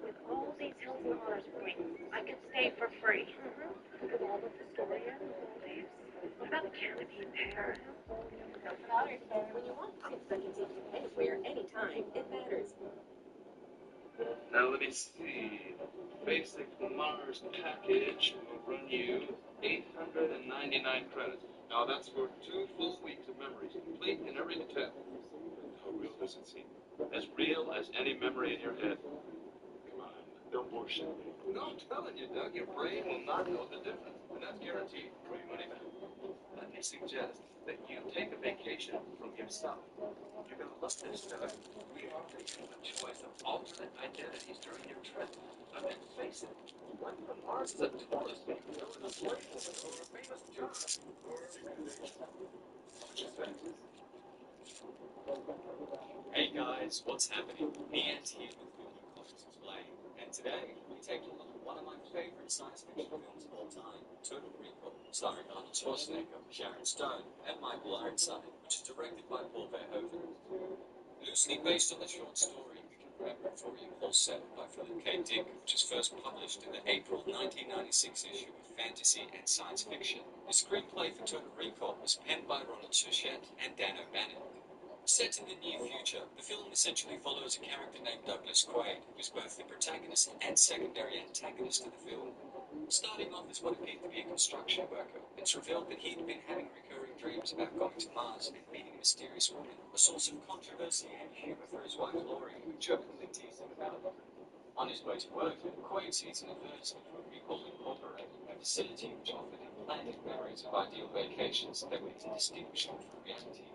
With all these hills and honors points, I could stay for free. Think of all of the story and the Maldives. What about the canopy in Paris? When you want 6 seconds easy pay anywhere, anytime, it matters. Now let me see. Basic Mars package will run you 899 credits. Now that's for 2 full weeks of memories, complete in every detail. How real does it seem? As real as any memory in your head. Come on, don't bullshit me. No, I'm telling you, Doug, your brain will not know the difference. And that's guaranteed for your money back. Let me suggest that you take a vacation from yourself. You're going to love this, Doug. We are taking a choice of alternate identities during your trip. I mean, face it, what from Mars is a tourist being known as a place or a famous job or a recommendation? What you think? Hey guys, what's happening? Ian's here with Film Comics Explained, and today we take a look at one of my favorite science fiction films of all time, Total Recall, starring Arnold Schwarzenegger, Sharon Stone, and Michael Ironside, which is directed by Paul Verhoeven. Loosely based on the short story We Can Remember It For You, All 7 by Philip K. Dick, which was first published in the April 1996 issue of Fantasy and Science Fiction, the screenplay for Total Recall was penned by Ronald Suchet and Dan O'Bannon. Set in the near future, the film essentially follows a character named Douglas Quaid, who is both the protagonist and secondary antagonist of the film. Starting off as what appeared to be a construction worker, it's revealed that he'd been having recurring dreams about going to Mars and meeting a mysterious woman, a source of controversy and humor for his wife Laurie, who jokingly teased him about it. On his way to work, Quaid sees an advertisement for Recall Incorporated, a facility which offered implanted memories of ideal vacations that were indistinguishable from reality.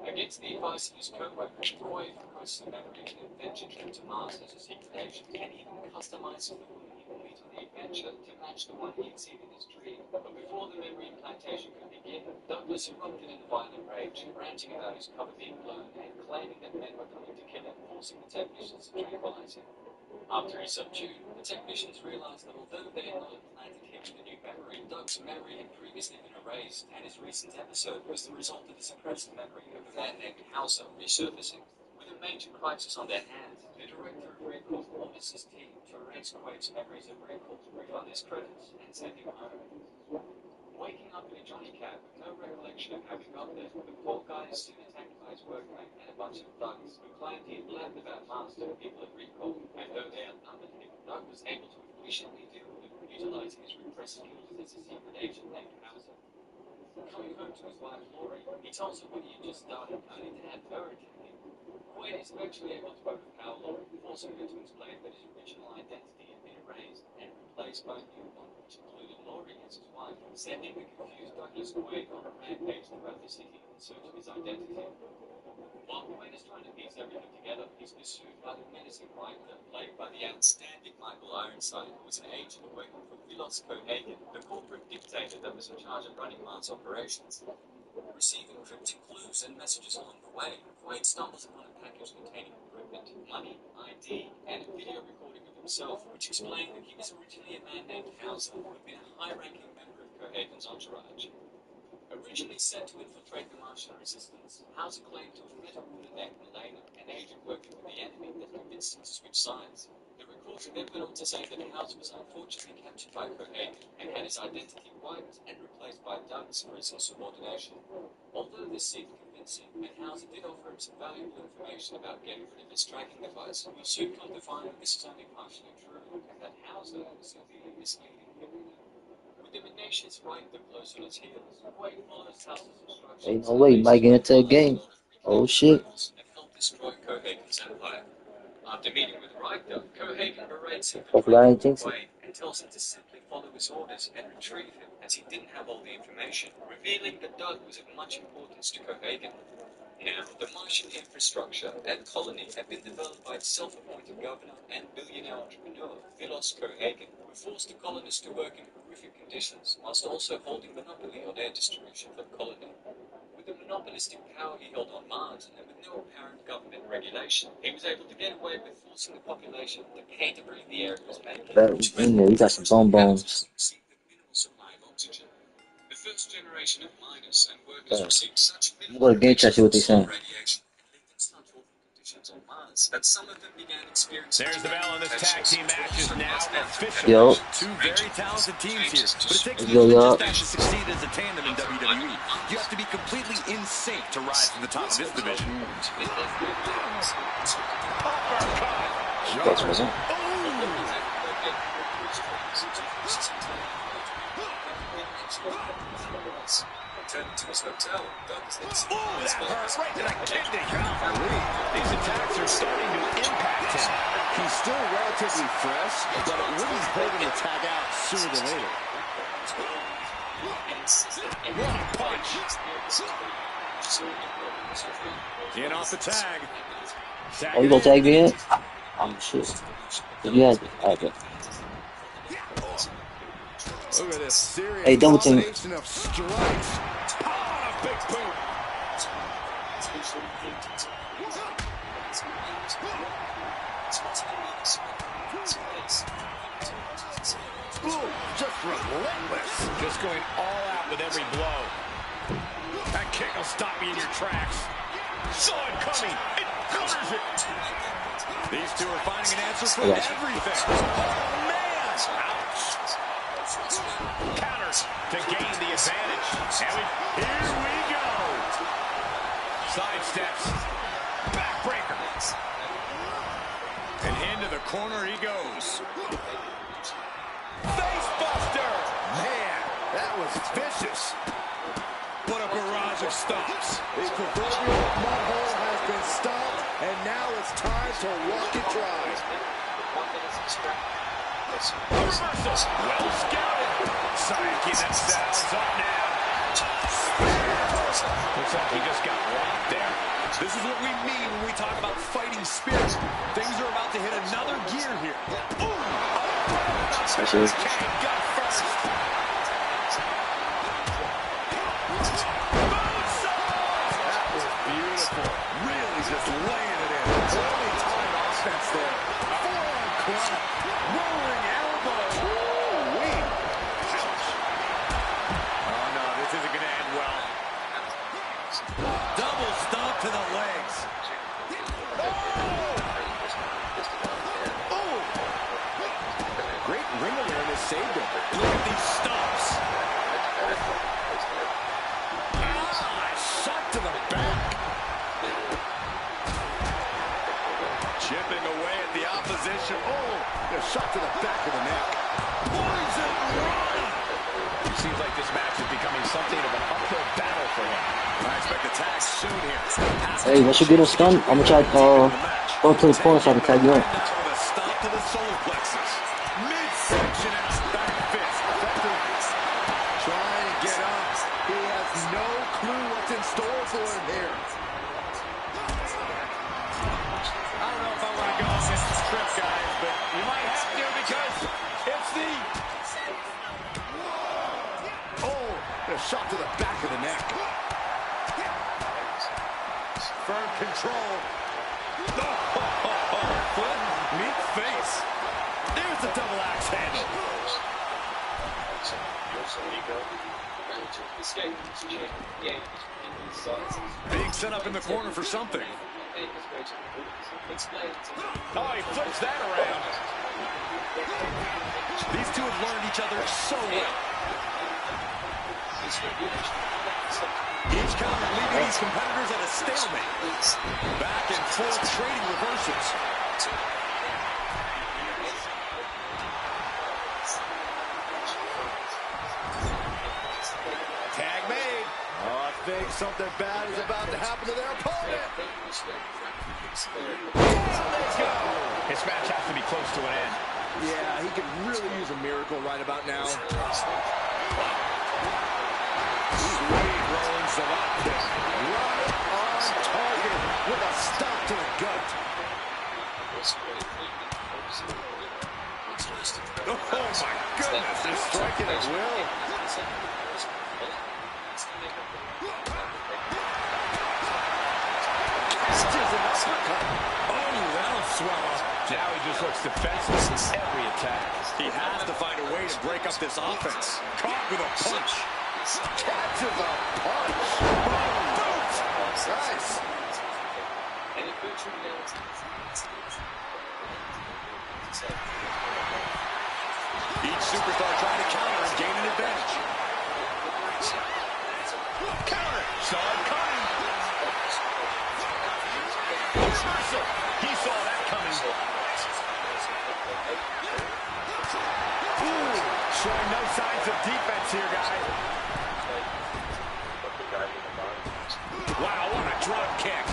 Against the advice of his co-worker, Quaid requests a memory of an adventure trip to Mars as a secret agent, and even customizes the woman he will meet on the adventure to match the one he had seen in his dream. But before the memory implantation could begin, Douglas erupted in a violent rage, ranting about his cover being blown and claiming that men were coming to kill him, forcing the technicians to tranquilize him. After he subdued, the technicians realized that although they had not implanted him with a new memory, Doug's memory had previously been erased, and his recent episode was the result of the suppressed memory of a man named Hauser resurfacing. With a major crisis on their hands, the director of Recall orders his team to erase Quaid's memories of Recall, refund his credits, and send him home. Waking up in a Johnny cab with no recollection of how he got there, the poor guy is soon attacked by his workmate and a bunch of thugs who claimed he had blabbed about Mars to the people at Recall, and though they outnumbered him, Doug was able to efficiently deal with them, utilizing his repressed skills as a secret agent named Hauser. Coming home to his wife Laurie, he tells her what he had just started, only to have her attack him. Quaid is eventually able to overpower Laurie, forcing her to explain that his original identity had been erased and replaced by a new one, which included Laurie as his wife, sending the confused Douglas Quaid on a rampage throughout the city in search of his identity. While Quaid is trying to piece everything together, he's pursued by the menacing Riker, played by the outstanding Michael Ironside, who was an agent working for Philos Cohagen, the corporate dictator that was in charge of running Mars operations. Receiving cryptic clues and messages along the way, Quaid stumbles upon a package containing equipment, money, ID, and a video recording of himself, which explained that he was originally a man named Hauser, who had been a high-ranking member of Cohagen's entourage. Originally set to infiltrate the Martian resistance, Hauser claimed to have met a woman named Milena, an agent working for the enemy, that convinced him to switch sides. The recorder then went on to say that Hauser was unfortunately captured by Cohagen and had his identity wiped and replaced by Doug's for his insubordination. Although this seemed convincing, and Hauser did offer him some valuable information about getting rid of his tracking device, we soon come to find that this is only partially true, and that Hauser was simply misleading him. With the Ignatius right the close on his heels, Quaid follows Hauser's instructions. Ain't no way you might get into a game. Oh shit. And help destroy Cohagen's empire. After meeting with Riker, Cohagen berates him for Hopefully I ain't breaking jinxed it. away and tells him to simply follow his orders and retrieve him, as he didn't have all the information, revealing that Doug was of much importance to Cohagen. Now, the Martian infrastructure and colony had been developed by its self-appointed governor and billionaire entrepreneur, Philos Cohagen, who forced the colonists to work in horrific conditions, whilst also holding monopoly on air distribution for the colony. With the monopolistic power he held on Mars, and with no apparent government regulation, he was able to get away with forcing the population to pay to breathe the air he was making, which meant You got some bonbons. received a minimal supply of oxygen. The first generation of miners and workers received such You go to game chat, see what they saying. radiation and lived in such awful conditions on Mars that some of them began experiencing. There's the bell on this tag team match is now official. Yo. Two very talented teams here, but it takes Let's more go, than y'all. just that to succeed as a tandem in WWE. You have to be completely in sync to rise to the top of this division. Turning to his hotel, Doug's Oh, that hurt right to the kidney. These attacks are starting to impact him. He's still relatively fresh, but it wouldn't hurt him to tag out sooner than later. What a punch. In off the tag. Oh, you gonna tag me in? Oh shit. You had it. Okay. Look at this serious Hey, double team. combination of strikes. Oh, big boot. Ooh, just relentless. Just going all out with every blow. That kick will stop you in your tracks. Saw it coming. It counters it. These two are finding an answer for everything. Oh, man. Ouch. Counters to gain the advantage. And here we go. Side steps. Backbreaker. And into the corner he goes. Facebuster. Man, that was vicious. What a barrage series of stops. The proverbial mud hole has been stopped, and now it's time to walk it dry. Reversal. Well scouted. Sayaki that sounds up now. Looks like he just got rocked there. This is what we mean when we talk about fighting spirit. Things are about to hit another gear here. Ooh. That's it. Gut first. That was beautiful. Really just laying it in. Early time offense there. Forearm club. Rolling elbow. Woo-wee. Ouch. Oh, no, this isn't going to end well. Double stomp to the legs. Oh! Great ring awareness saved him. Look at these stomps. Shot to the back. Chipping away at the opposition. Oh, a shot to the back of the neck. Poison run. It seems like this match is becoming something of an uphill battle for him. I expect the tag soon here. Hey, once you get a stun, I'm gonna try to go to the corner so I can tag you up. With a stop to the solar plexus. Midsection and a back fist. Trying to get up. He has no clue what's in store for him here. I don't know if I want to go on this trip, guys, but you might have to because it's the... Oh, a shot to the back of the neck. Firm control. Foot, meet face. There's the double axe handle. Being set up in the corner for something. Oh, he flips that around. These two have learned each other so well. Each counter leaving these competitors at a stalemate. Back and forth trading reversals. Tag made. Oh, I think something bad is about to happen to their opponent. This match has to be close to an end. Yeah, he could really use a miracle right about now. Sweet rolling savant kick. Right on target with a stop to the gut. Oh my goodness, they're striking at will. Catches an uppercut. Oh, that'll swell up. Now he just looks defenseless in every attack. He has to find a way to break up this offense. Caught with a punch. Catches a punch. Boot. Nice. Each superstar trying to counter and gain an advantage. Counter. Saw it coming. Reversal. He saw that coming. Ooh, showing no signs of defense here, guys. Wow, what a drop kick.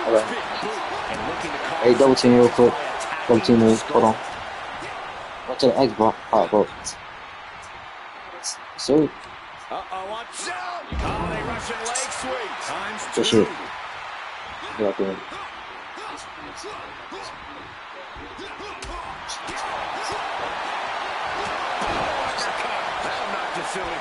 Alright. Big boot. And looking to cause Hey, double team real quick. Double team me. Hold on. Watch the X block. Alright, bro. So, Uh-oh, watch out. Oh, they Russian leg sweep. Times good two. shit. Yeah, okay. That'll knock you silly.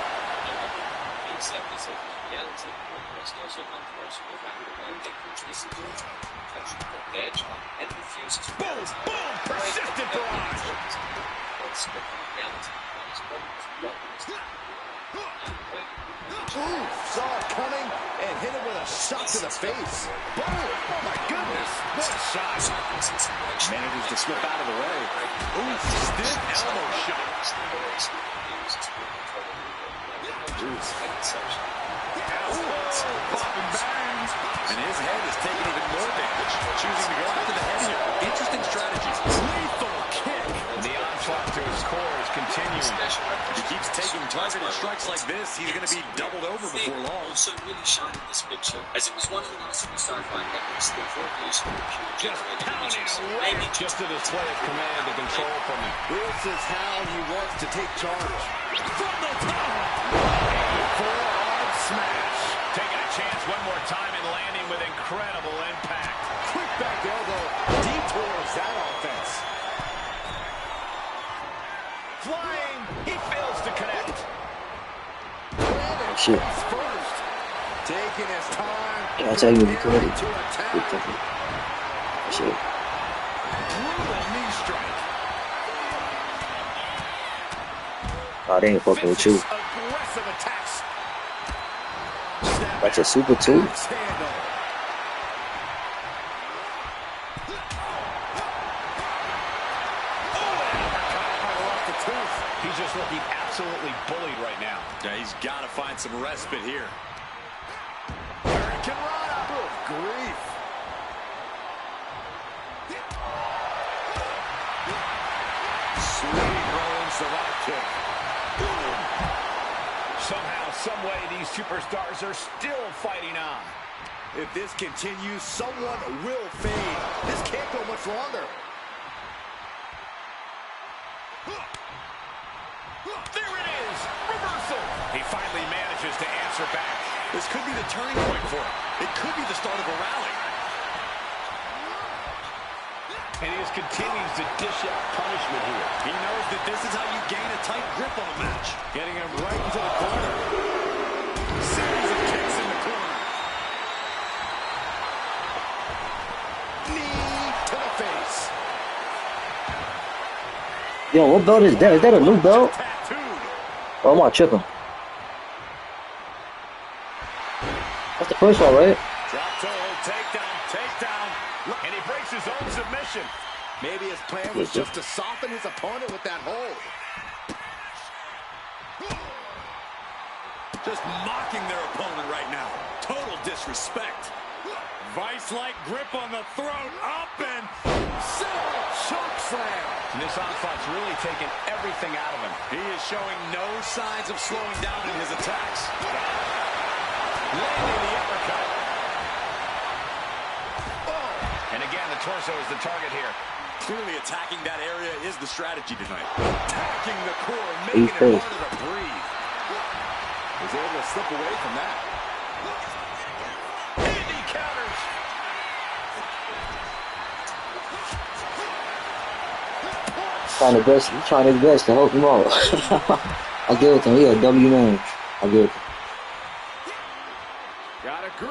Boom, boom, persistent barrage. Ooh, saw it coming and hit him with a shot to the face. Boom, oh my goodness, what a shot. Manages to slip out of the way. Ooh, stiff elbow shot. Popping bangs. And his head is taking even more damage. Choosing to go after the head here. Interesting strategy. Lethal kick. The onslaught to his core is continuing. If he keeps taking targeted strikes like this, he's going to be doubled over before long. Also really shine in this picture, as it was one of the non-superstar fight efforts that focused on Just pounding away. Just a display of command and control from him. This is how he wants to take charge. From the top. Forearm smash. Taking a chance one more time and landing with incredible impact. Quick back elbow detours that offense. Flying. He fails to connect. Shit. First. Taking his time. Yeah, I tell you, you could. To attack. Shit. Brutal knee strike. Oh, they ain't fucking with you. Aggressive attacks. That's a super two. He's just looking absolutely bullied right now. Yeah, he's got to find some respite here. Hurricane Rana. Good grief. Sweet rolling Savate kick. Somehow, some way, these superstars are still fighting on. If this continues, someone will fade. This can't go much longer. There it is! Reversal! He finally manages to answer back. This could be the turning point for him. It could be the start of a rally. And he just continues to dish out punishment here. He knows that this is how you gain a tight grip on a match. Getting him right into the corner. Series of kicks in the corner. Knee to the face. Yo, what belt is that? Is that a new belt? Oh, I'm not tripping. That's the first one, right? Drop toe, takedown. And he breaks his own submission. Maybe his plan was just to soften his opponent with that hold. Just mocking their opponent right now. Total disrespect. Vice-like grip on the throat. Up and Choke slam. And this onslaught's really taken everything out of him. He is showing no signs of slowing down in his attacks. Landing the uppercut. Oh. And again, the torso is the target here. Clearly attacking that area is the strategy tonight. Attacking the core, making it harder to breathe. Was able to slip away from that. And he counters. Trying his best to help him out. I'll give it to him. He a W man. I'll give it to him. Got a grip.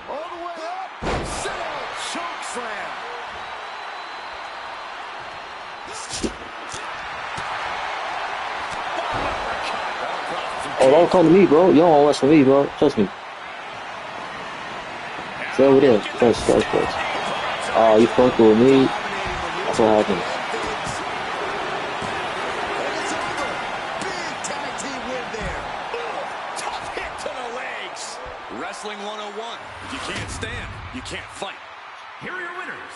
All the way up. Sit out. Choke slam. Oh, don't come to me, bro. You don't want what's for me, bro. Trust me. Stay over there. First. Oh, you fucked with me. That's what happens. Wrestling 101. If you can't stand, you can't fight. Here are your winners,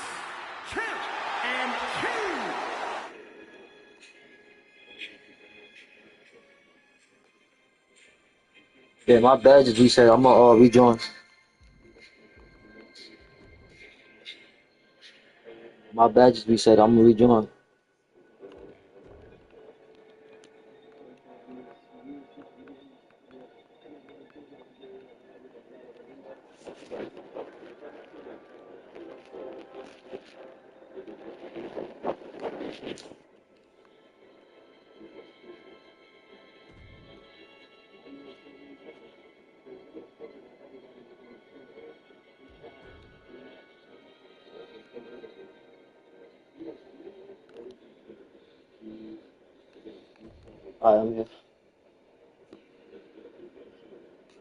Champ and King. Yeah, my badge is reset. I'm gonna rejoin. My badge is reset. I'm gonna rejoin. Alright, I'm here.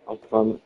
I'm from.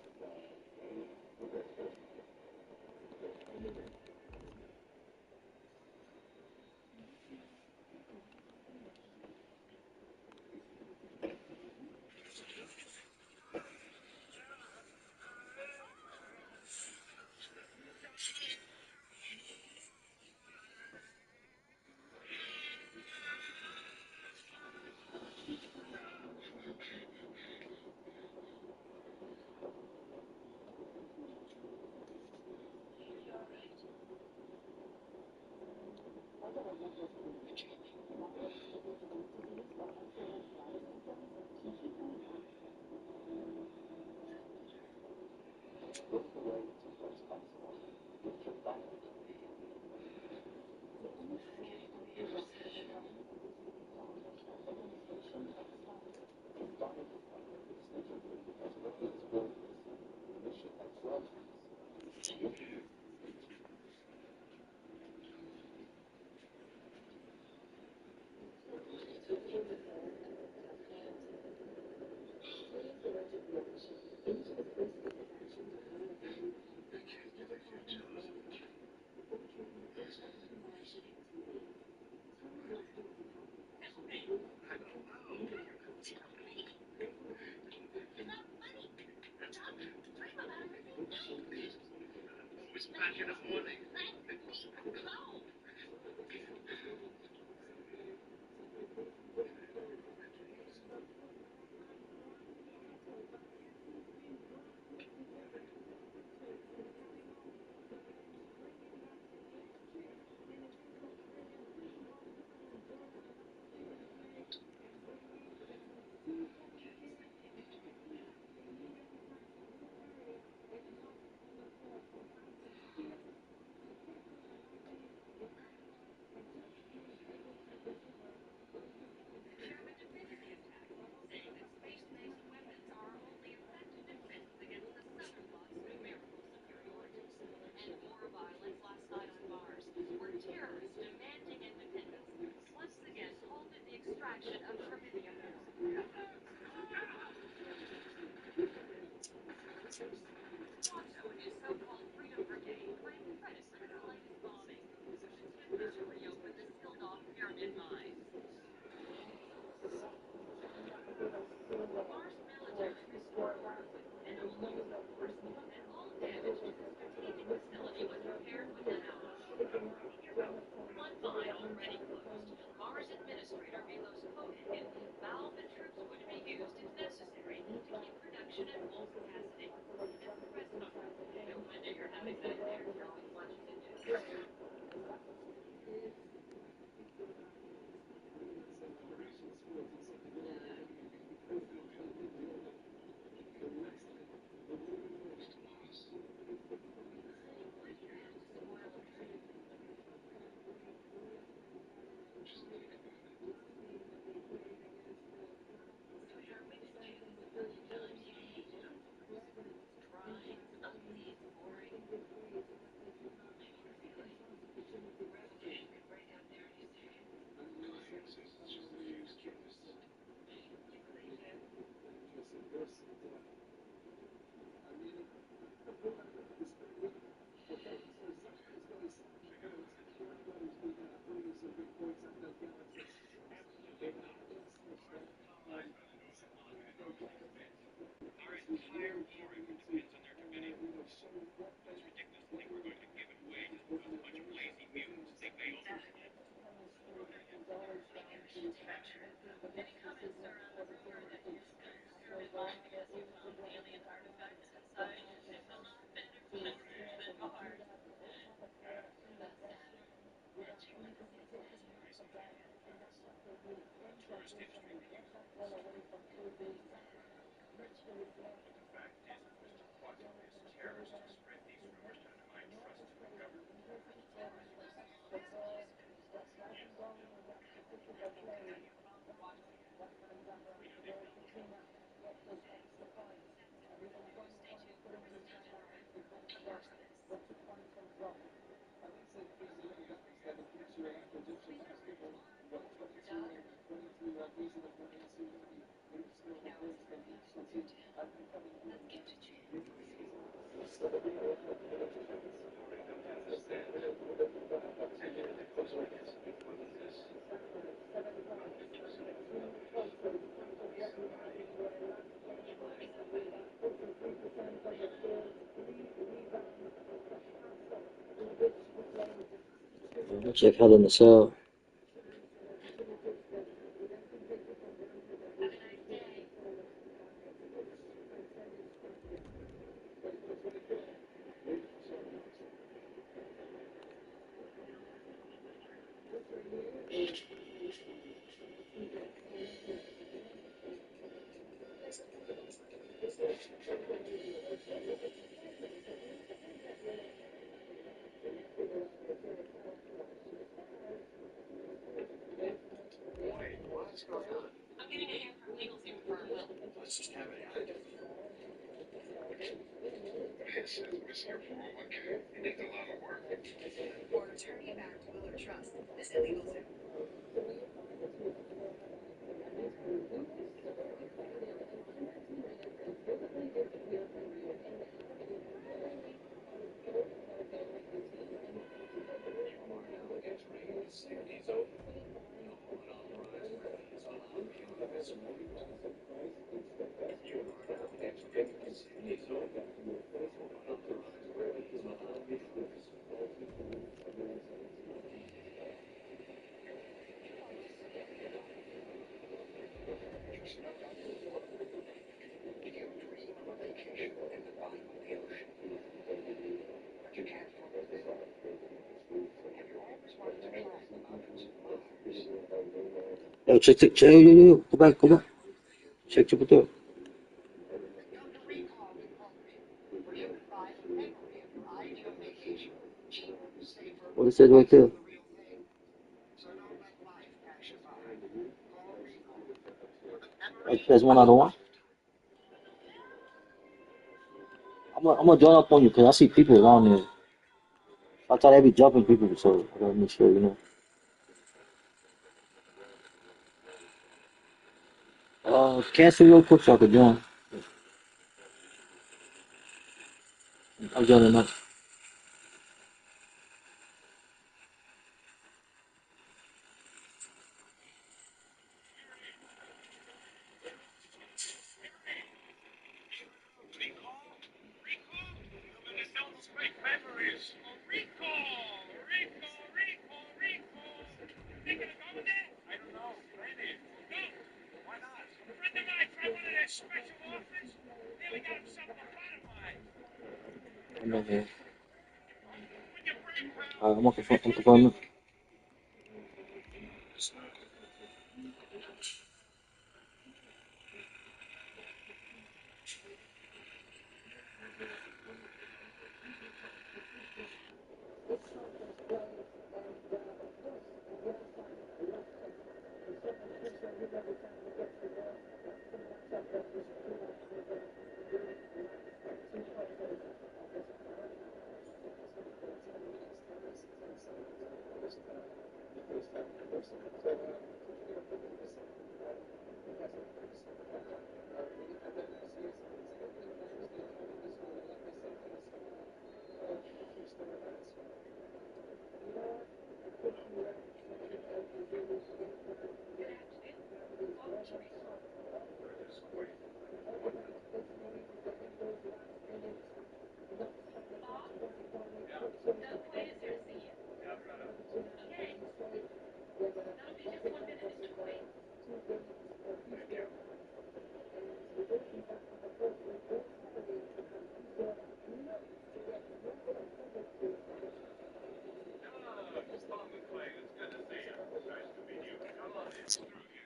Looks like Hell in a Cell. Yo, check, yo, go back. Check triple threat. What it says right there. That's 1 out of 1. I'm gonna join up on you because I see people around there. I thought I'd be jumping people, so I gotta make sure, you know. Cancel real quick so I can join. I'm joining up. I'm in here. I'm confirming.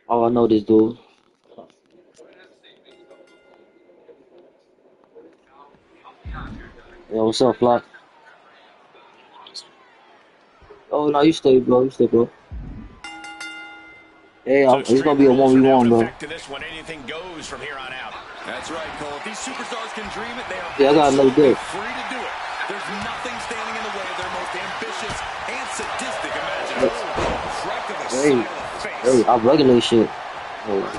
Oh, I know this dude. Yo, what's up, Flock? Oh, no, you stay, bro. Hey, So it's gonna straight be a rules are now in 1v1, bro. effect to this one. Anything goes from here on out. That's right, Cole. If these superstars can dream it, they are Yeah, I got another absolutely deal. free to do it. There's nothing standing in the way of their most ambitious and sadistic Hey, imagination. Right to the hey, side of the face. I regulate shit. Oh,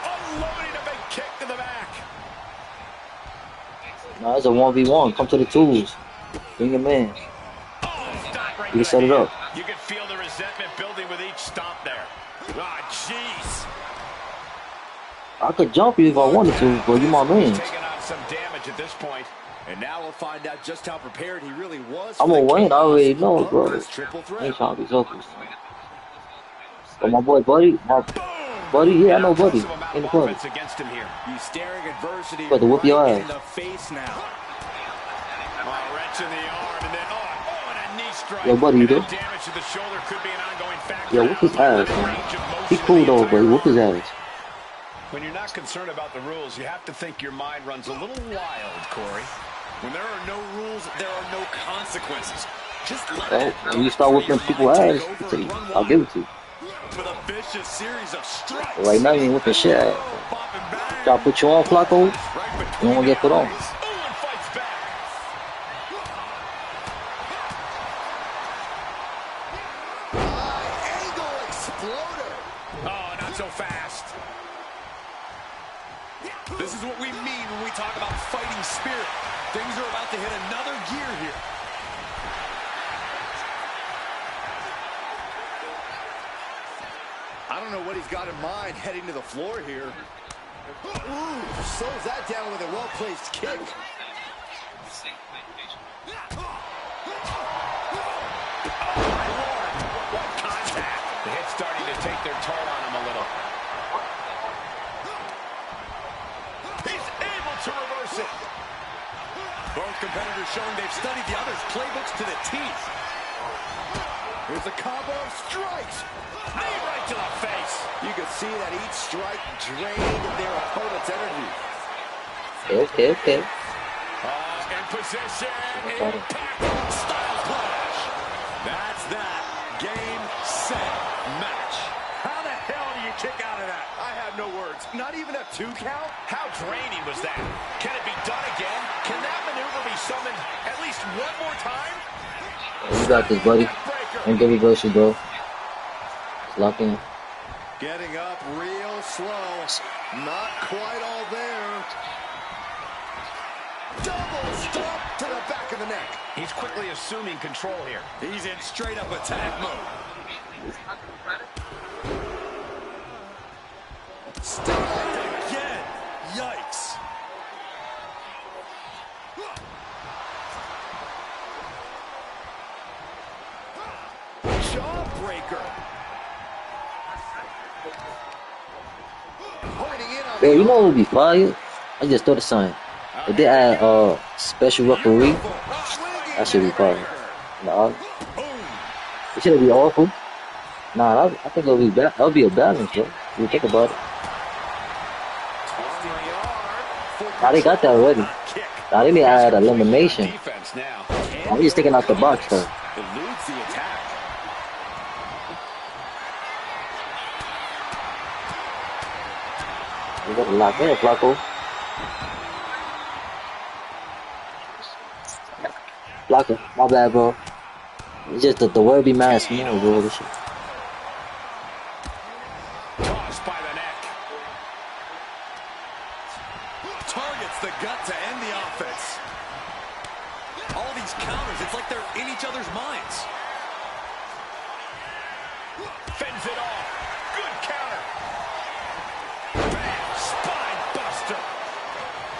Unloading a big kick to the back. no, it's a 1v1. Come to the tools. Bring your man. Stop right You can to the set it hand. up. You can feel the resentment building with each stomp there. Ah, jeez. I could jump you if I wanted to, but you my man. Taking on some damage at this point. And now we'll find out just how prepared he really was I'm for the gonna win. I chaos already know, of bro. this triple I threat. ain't trying to be selfish. But my boy, Buddy, yeah, I know Buddy. Impressive amount In the of club. offense against him here. He's staring adversity About to whoop your right in ass. the face now. Oh, wrench in the arm, and then and a knee strike. Yo, buddy, you there? Damage to the shoulder could be an ongoing factor. Yo, whoop his ass, man. He cool though, but whoop his ass. When you're not concerned about the rules, you have to think your mind runs a little wild, Corey. When there are no rules, there are no consequences. Just let that When you start whooping people's ass, I'll give it to you. With a vicious series of strikes. Right now, you ain't whooping shit ass. Try to put you on, Flacco. You don't want to get put on. Oh, not so fast. This is what we mean when we talk about fighting spirit. Things are about to hit another gear here. I don't know what he's got in mind heading to the floor here. Ooh, slows that down with a well-placed kick. What contact. The hit's starting to take their toll on him a little. He's able to reverse it. Both competitors showing they've studied the other's playbooks to the teeth. Here's a combo of strikes. Knee right to the face. You can see that each strike drained their opponent's energy. Okay. In position. Impact. Style clash. That's that. Game, set, match. How the hell do you kick out of that? I have no words. Not even a 2 count? How draining was that? Can it be done again? Can that maneuver be summoned at least one more time? You got this, buddy. Don't get reversal, bro. Lock in. Getting up real slow. Not quite all there. Double stomp to the back of the neck. He's quickly assuming control here. He's in straight up attack mode. Stunned again. Yikes. Jawbreaker. Yo, you know what would be fire? I just thought of something. If they add special referee, that should be fire. Nah, it should be awful. Nah, I think it'll be that'll be a balance, bro. If you think about it. Nah, they got that already. Nah, they need to add elimination. I'm just thinking out the box though. Eludes the attack. You gotta lock in, Flacco. Flacco, my bad, bro. It's just the word be mad small, bro. This shit. Tossed by the neck. Targets the gut to end the offense. All these counters, it's like they're in each other's minds. Fends it off. Good counter. Bam. Spine buster.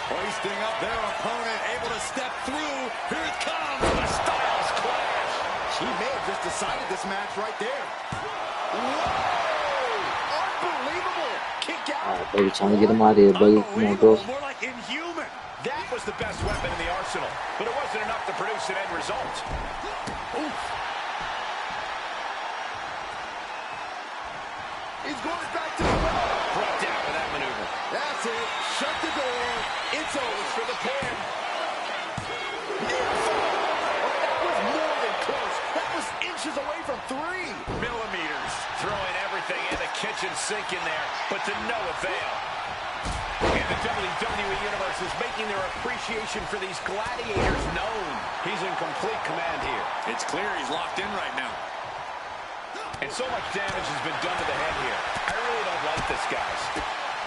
Hoisting up their opponent, able to step through. Here it comes. The styles clash. He may have just decided this match right there. Whoa! Unbelievable. Kick out. Alright, baby, trying to get him out of here, buddy. Come on, bro. More like inhuman. That was the best weapon in the arsenal, but it wasn't enough to produce an end result. Oof. He's going back to the wall. Brought down with that maneuver. That's it. Shut the door. It's over for the pin. That was more than close. That was inches away from 3 millimeters. Throwing everything in the kitchen sink in there, but to no avail. And the WWE Universe is making their appreciation for these gladiators known. He's in complete command here. It's clear he's locked in right now. And so much damage has been done to the head here. I really don't like this, guys.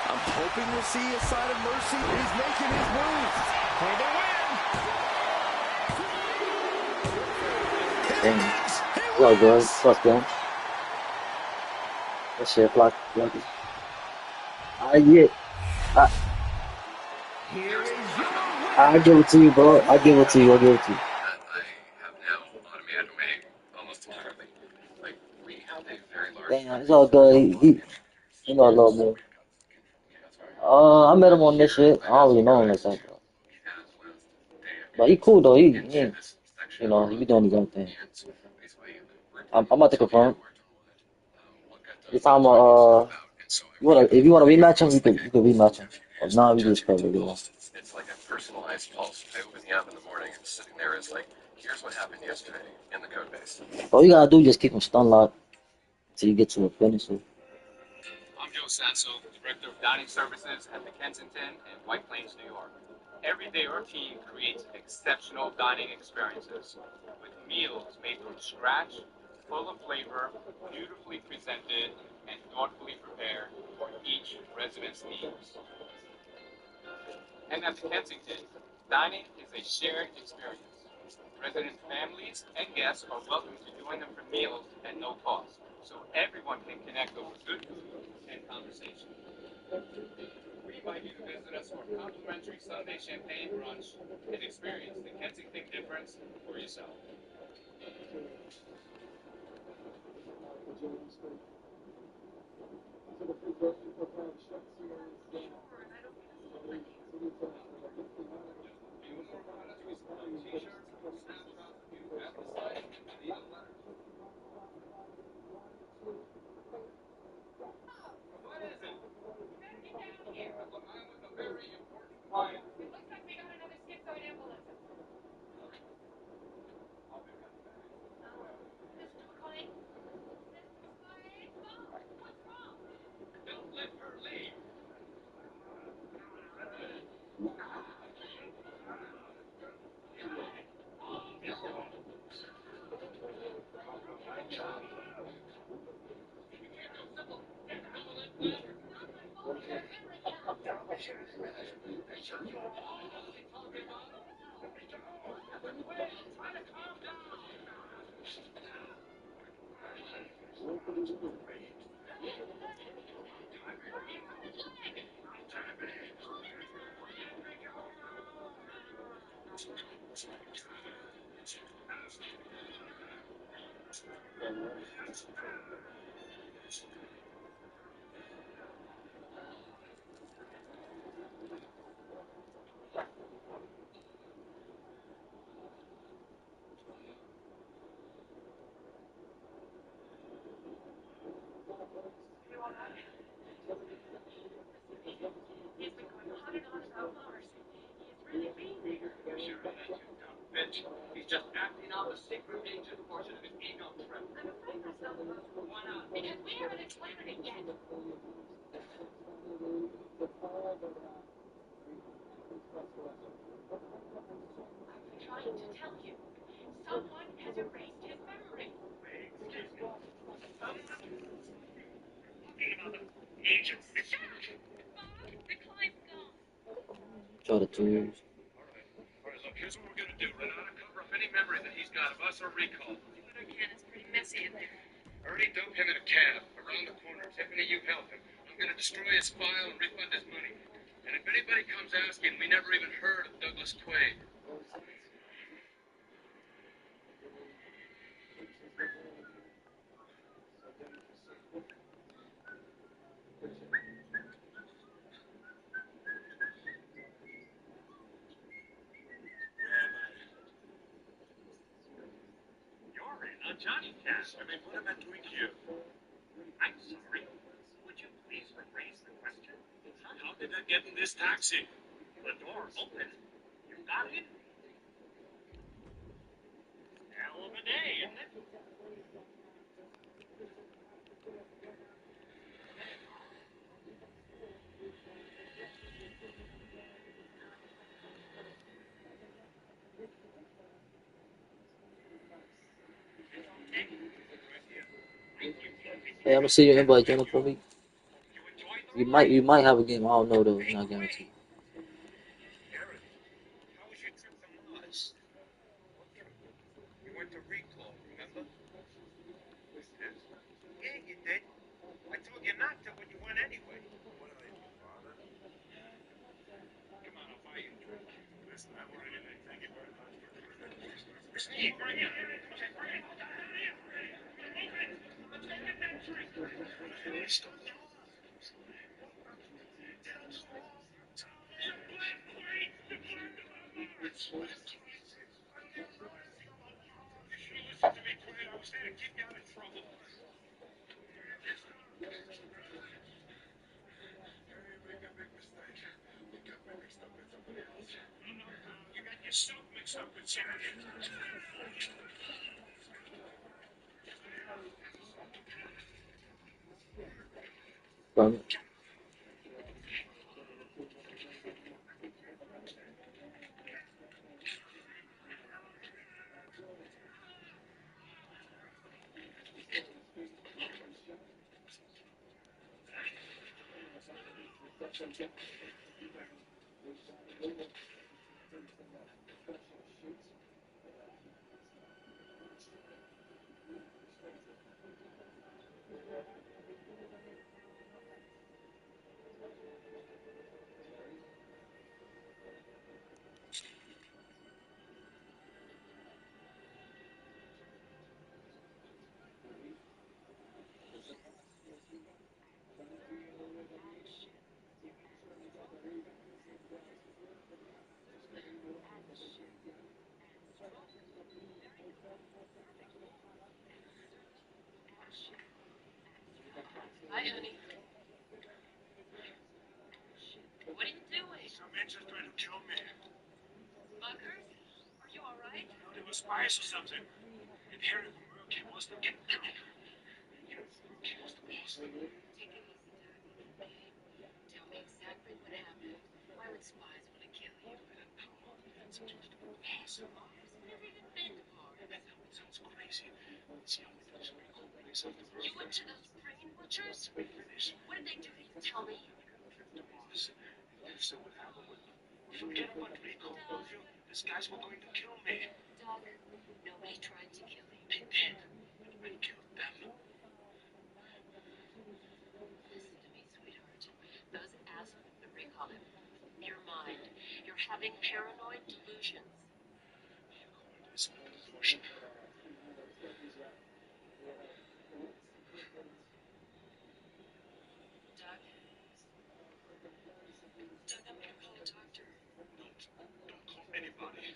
I'm hoping we'll see a sign of mercy. He's making his move. For the win! Damn. Well, guys, fuck them. That shit, Flacco. I give it to you, bro. I give it to you. I have now automated away almost entirely. Like, we have a very large... Damn, it's all good. He know a little more. I met him on this shit. I don't really know him like that, though. But he cool, though. He You know, he be doing his own thing. I'm about to confirm. This time, if you wanna rematch him, you can rematch him. If not, we just play regular. It's like a personalized pulse. I open the app in the morning and sitting there is like, here's what happened yesterday in the code base. All you gotta do is just keep him stun locked till you get to a finisher. I'm Joe Sasso, Director of Dining Services at the Kensington in White Plains, New York. Every day our team creates exceptional dining experiences with meals made from scratch, full of flavor, beautifully presented, and thoughtfully prepared for each resident's needs. And at the Kensington, dining is a shared experience. Resident families and guests are welcome to join them for meals at no cost, so everyone can connect over good food and conversation. We invite you to visit us for complimentary Sunday champagne brunch and experience the Kensington difference for yourself. He's just acting out the secret agent portion of his email thread. I'm afraid that's not the most. Why not? Because we haven't explained it yet. I'm trying to tell you. Someone has erased his memory. Excuse me. Talking about the agent. Shut up! Bob, the client's gone. Try to choose. All right, look, here's what we're going to do. Run out and cover up any memory that he's got of us or recall. Twitter can is pretty messy in there. Ernie, dump him in a cab around the corner. Tiffany, you help him. I'm going to destroy his file and refund his money. And if anybody comes asking, we never even heard of Douglas Quaid. You're in a Johnny cast. I mean, what am I doing here? I'm sorry. Would you please rephrase the question? How did I get in this taxi? The door opened. You got in. Hell of a day, isn't it? Hey, I'm gonna see your invite, Jenna, for me. You might have a game. I don't know though. It's not guaranteed. Garrett, how was your trip to Mars? You went to recall, remember? Yes. Yeah, you did. I told you not to, but you went anyway. What did I do, Father? Come on, I'll buy you a drink. Listen, I want anything. Thank you very much. Steve, right here. Stop. your soup mixed up with chicken. Fun. Hi, honey. What are you doing? Some men just trying to kill me. Buckers? Are you alright? They were spies or something. And Harry the Merkin wants to get. Harry the Merkin wants to boss them. Take it easy, Doug. Okay? Tell me exactly what happened. Why would spies want to kill you? It's supposed to be boss. Mars? Never even been to Mars. I know it sounds crazy. See how we do this very cool place after Earth. You went to those brain butchers? Finish. What did they do to you? Tell me. To Mars. And you said what happened with them. Forget about Rico. These guys were going to kill me. Doug, nobody tried to kill you. They did. I killed them. Listen to me, sweetheart. Those assholes, what do you call it? Your mind. You're having paranoid delusions. It's a delusion. Doug? Doug, I'm gonna call a doctor. Don't call anybody.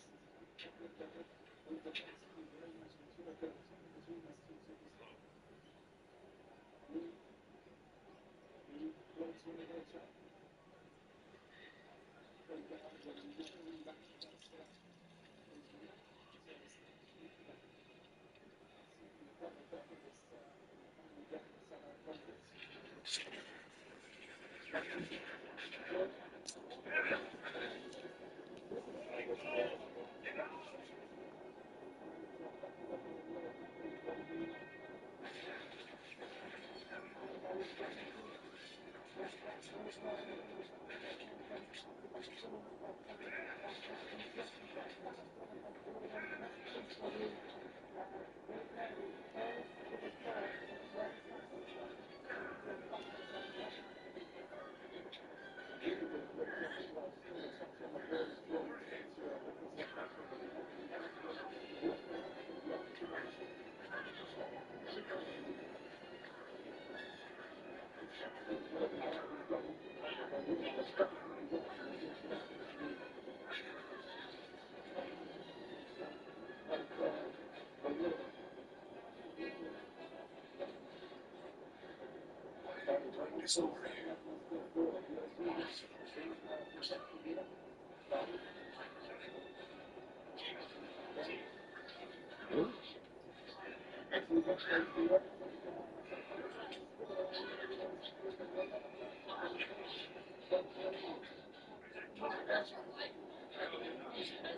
Story. I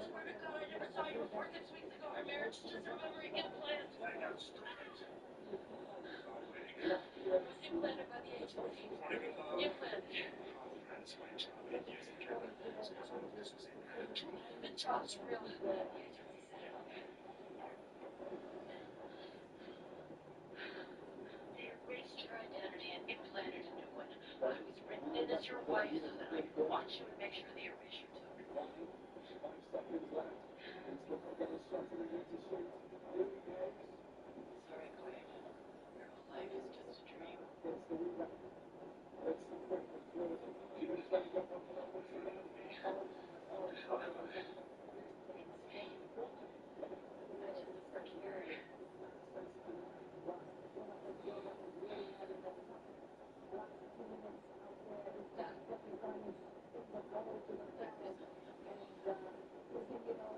swear to God, I never saw you before 6 weeks ago. Our marriage is just remembering implant. Was implanted by the agency. Implanted. The job's real. The agency set it up. They erased your identity and implanted a new one. I was written in as your wife so that I could watch you and make sure the erasure took. Sorry, Claire. Your whole life is just a dream. I just work here.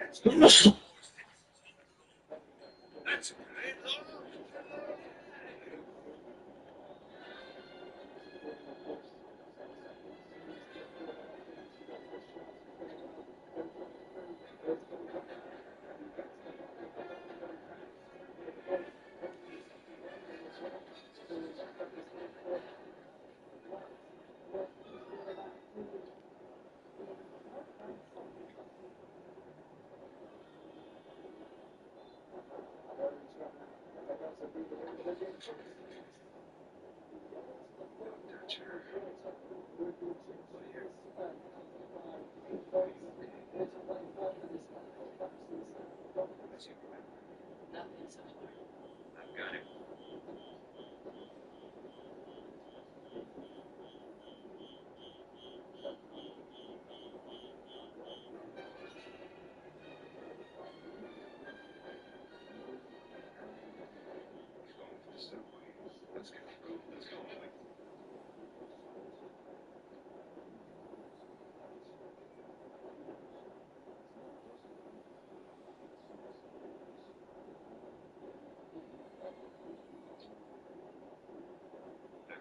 That's great love. I've got it. He's going for the subway. Let's go, bro. Let's go, boy.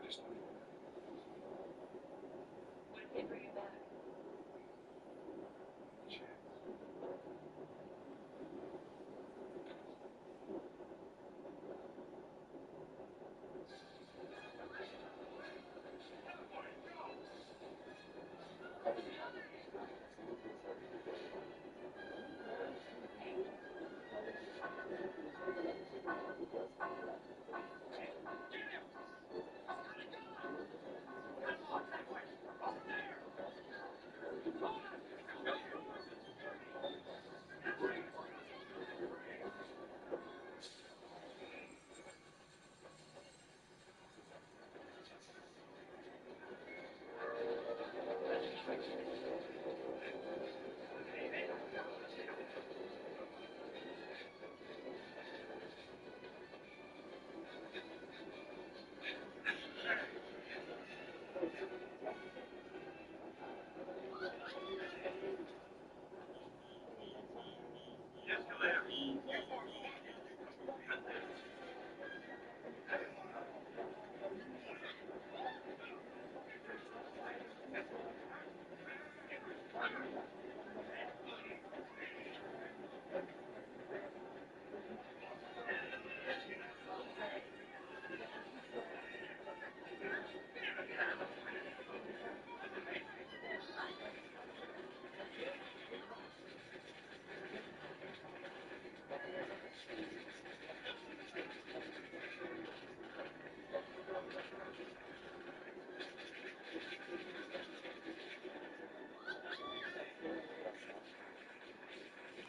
There's no Why did they bring him back? chance.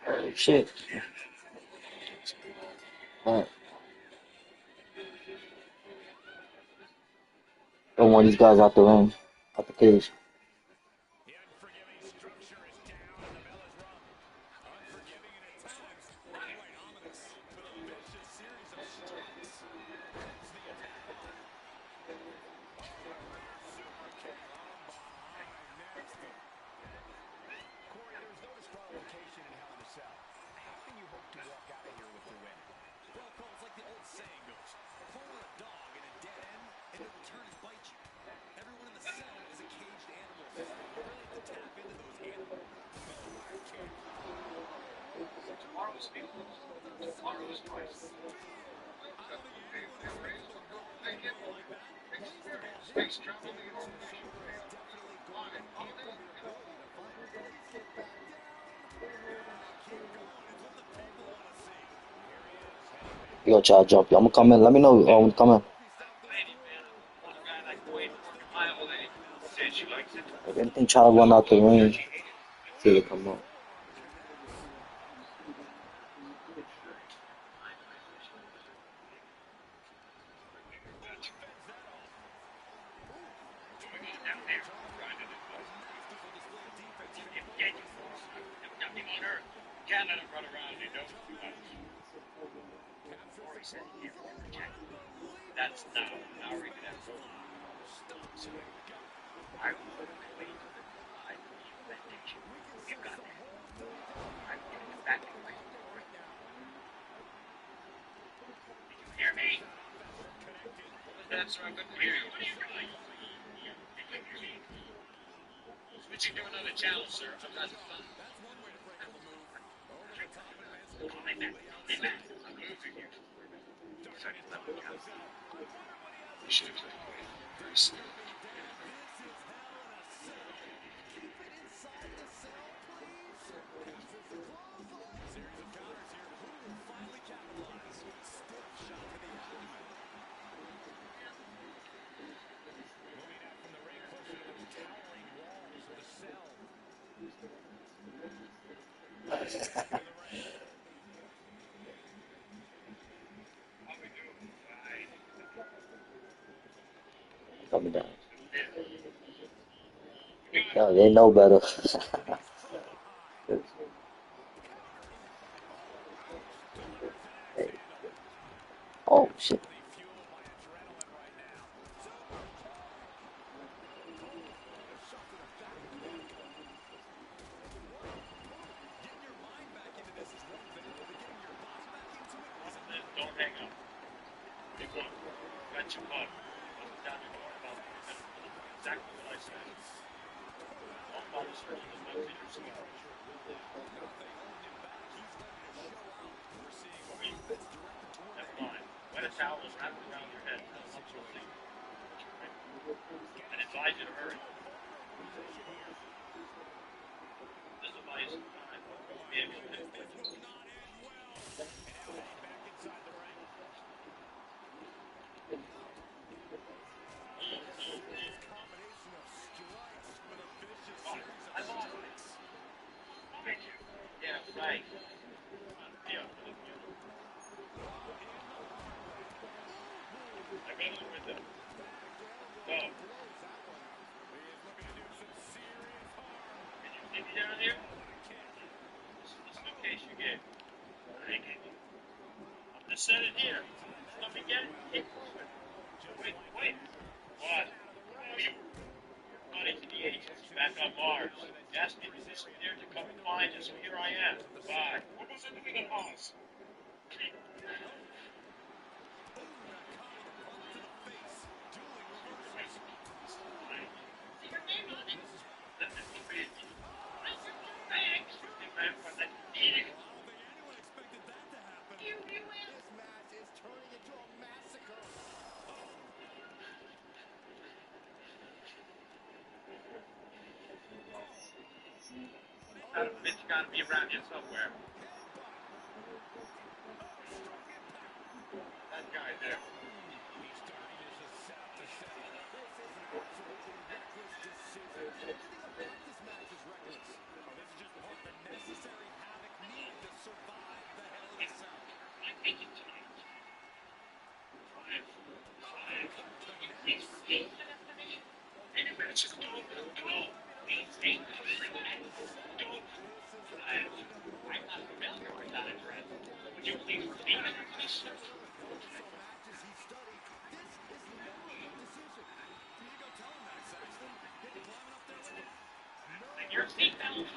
Oh shit. Alright. Don't want these guys out the ring, out the cage. The unforgiving structure is down and the bell is rung. Unforgiving and at times downright ominous with a vicious series of strikes. Heads the attack. Oh, reverse super kick. From behind. Nasty. Corey, there's no disqualification in Hell in a Cell. How can you hope to walk out of here with the win? Well, Cole, it's like the old saying goes, corner a dog in a dead end and it will turn and bite you. Everyone in the cell is a caged animal. You really have to tap into those animal. Barbed wire kick. Tomorrow's people. Tomorrow's choice. I don't think anyone expected the world to go like that. Least of all, Space travel him. means So he's definitely going to need the ability to find ways to get back down. Keep going is what the people want to see. Here he is, heading back. You gonna try to jump you. I'm gonna come in. Let me know when to come in. Lady, man, one guy that can wait working my old lady. Said she likes it. If anything, try to run out the ring. See it come up. Going on down there. Grinding it. Get you. Nothing on earth. Can't let him run around. He knows too much. Corey said he can't protect. That's now. Now we're going to have to. I will put my way to the I will use that diction. You got that. I'm getting you back in my story. Did you hear me? What was that, sir? I couldn't hear you. Did you hear me? Switching to another channel, sir. I've got some. Call me back. I'm losing you. Second level count. You should have played very soon. Coming down. No, they know better. Hey. Oh shit. Don't hang up. Big one. Got you caught. Wasn't down your door about 3 minutes. Exactly what I said. Don't bother spreading the bugs in your skin. Never mind. Wet a towel and wrap it around your head. That's not so thing. And advise you to hurry. This device will be able to yeah, right. Yeah. I got you with them. Go. Did you see me down there? This is the suitcase you gave. Thank you. I'm gonna set it here. Let me get it. Keep moving. Wait. What? Oh, you buddy to the agency back on Mars. You asked me to disappear to come and find you, so here I am. Bye. What was I doing on Mars? That bitch gotta be around here somewhere. That guy there. Would you please repeat it? And your seatbelt.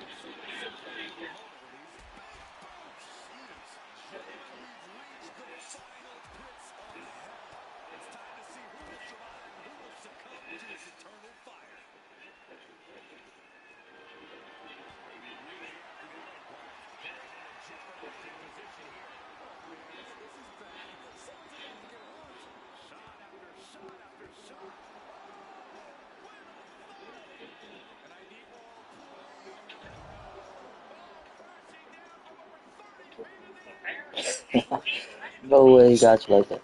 No way he got you like that.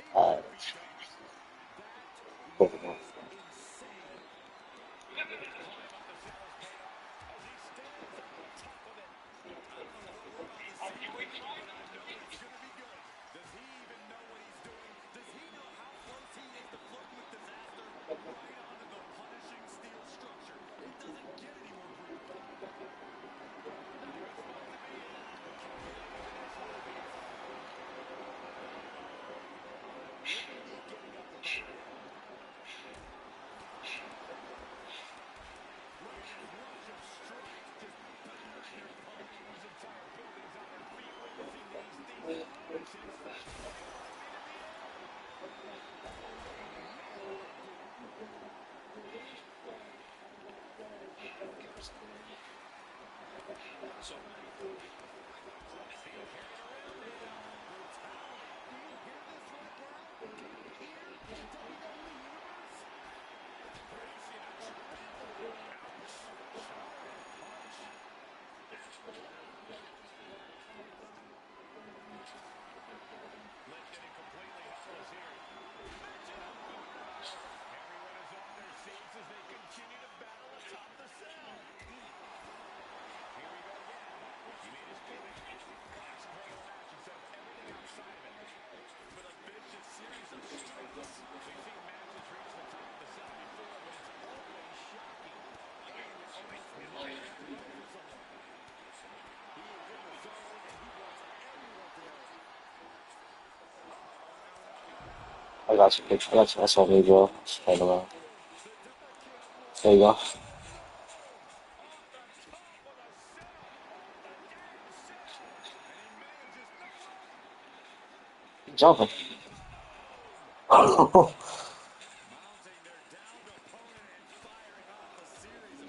Pokemon. I got you. I got you. That's on me, bro. Just hang around. There you go. Jumping.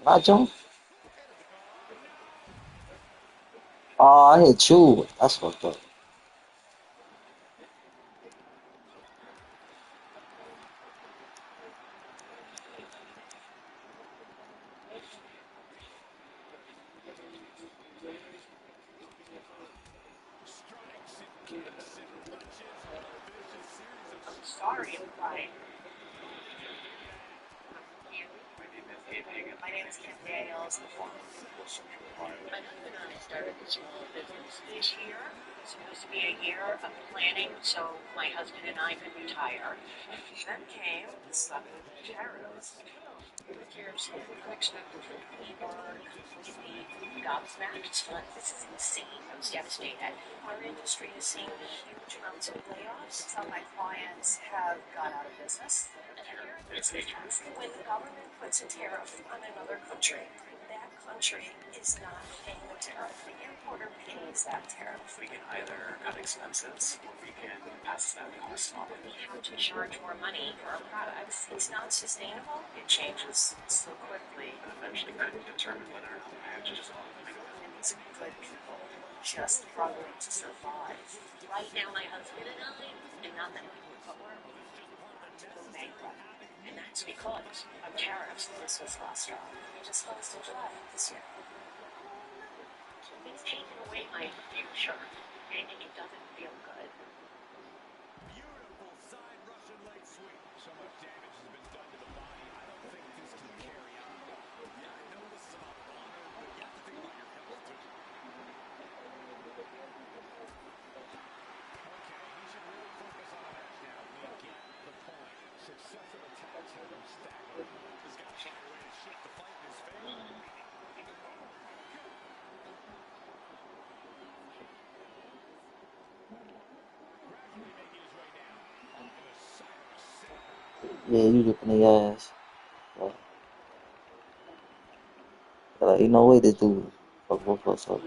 I jump. Oh, I hit you. That's fucked up. Sorry, I'm fine. My name is Kim Daniels. My husband and I started a small business this year. It's supposed to be a year of planning so my husband and I could retire. Then came the sudden terrors. Here's unexpected work. We gobsmacked. This is insane. I was devastated. Our industry is seeing huge amounts of layoffs. Some of my clients have gone out of business. When the government puts a tariff on another country, that country is not paying the tariff. The importer pays that tariff. We can either cut expenses or we can pass that cost on. We have to charge more money for our products. It's not sustainable. It changes so quickly. Eventually couldn't determine whether or not I had to just and these good people just struggling to survive. Right now, my husband and I, and not that many, but we're to go bankrupt. And that's because of tariffs. This was last year. We just lost in July this year. It's taken away my future, and it doesn't feel good. Beautiful side Russian leg sweep. So much damage has been done to the body. I don't think this can carry on. Yeah, I know this is about honor, but you have to think about your health too. Okay, he should really focus on the match now. We get the point. Successive attacks have him staggering. He's got to find a way to shift the fight in his favor. Gradually making his way down. Off to the side of the center. Yeah, you whipping their ass. Like, ain't no way this dude fuck both of us up.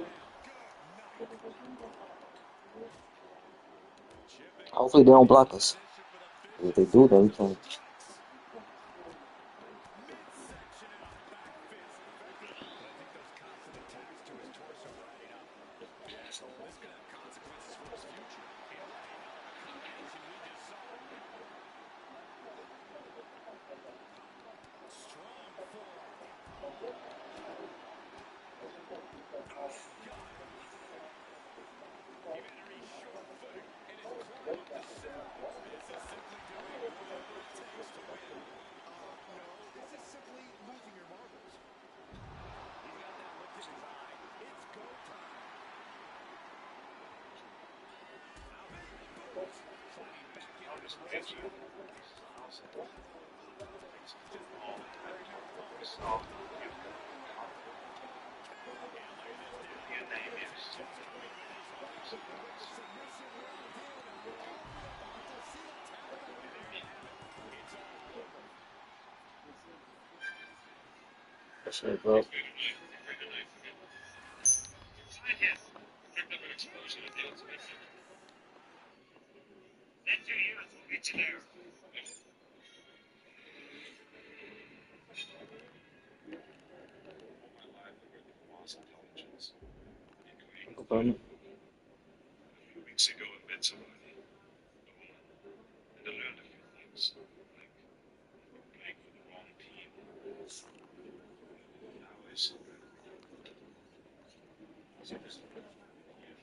Hopefully they don't block us. If they do, then we can. Midsection and a back fist. Effective, but I think those constant attacks to his torso are adding up. Yeah, so this could have consequences for his future. Yeah, right. The combination we just saw. Strong forearm. Oh, God. He better be sure-footed, and his corner looked this edgy pieces of house and things he did all that had to be soft, beautiful, powerful. Your name is. That's it, bro. Inside him, picked up an explosion at the ultimate center. Then 2 years will get you there. All my life, I've worked with boss intelligence, including Uncle Bummer. a few weeks ago I met somebody, a woman, and I learned a few things, like playing for the wrong team. How is it? See, this is what I'm here.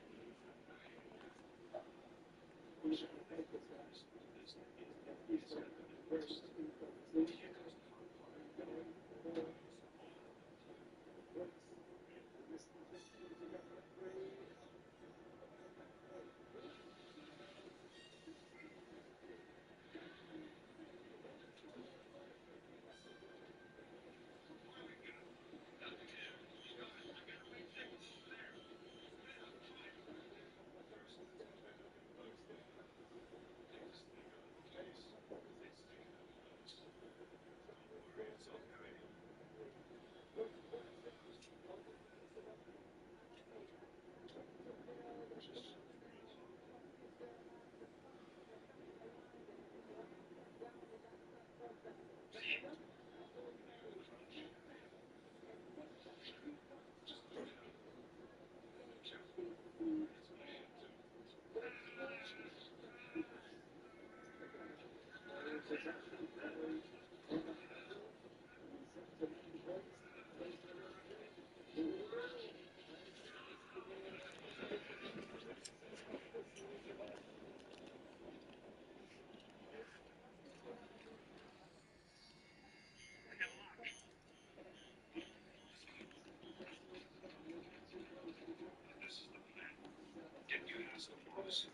Get your ass to boss.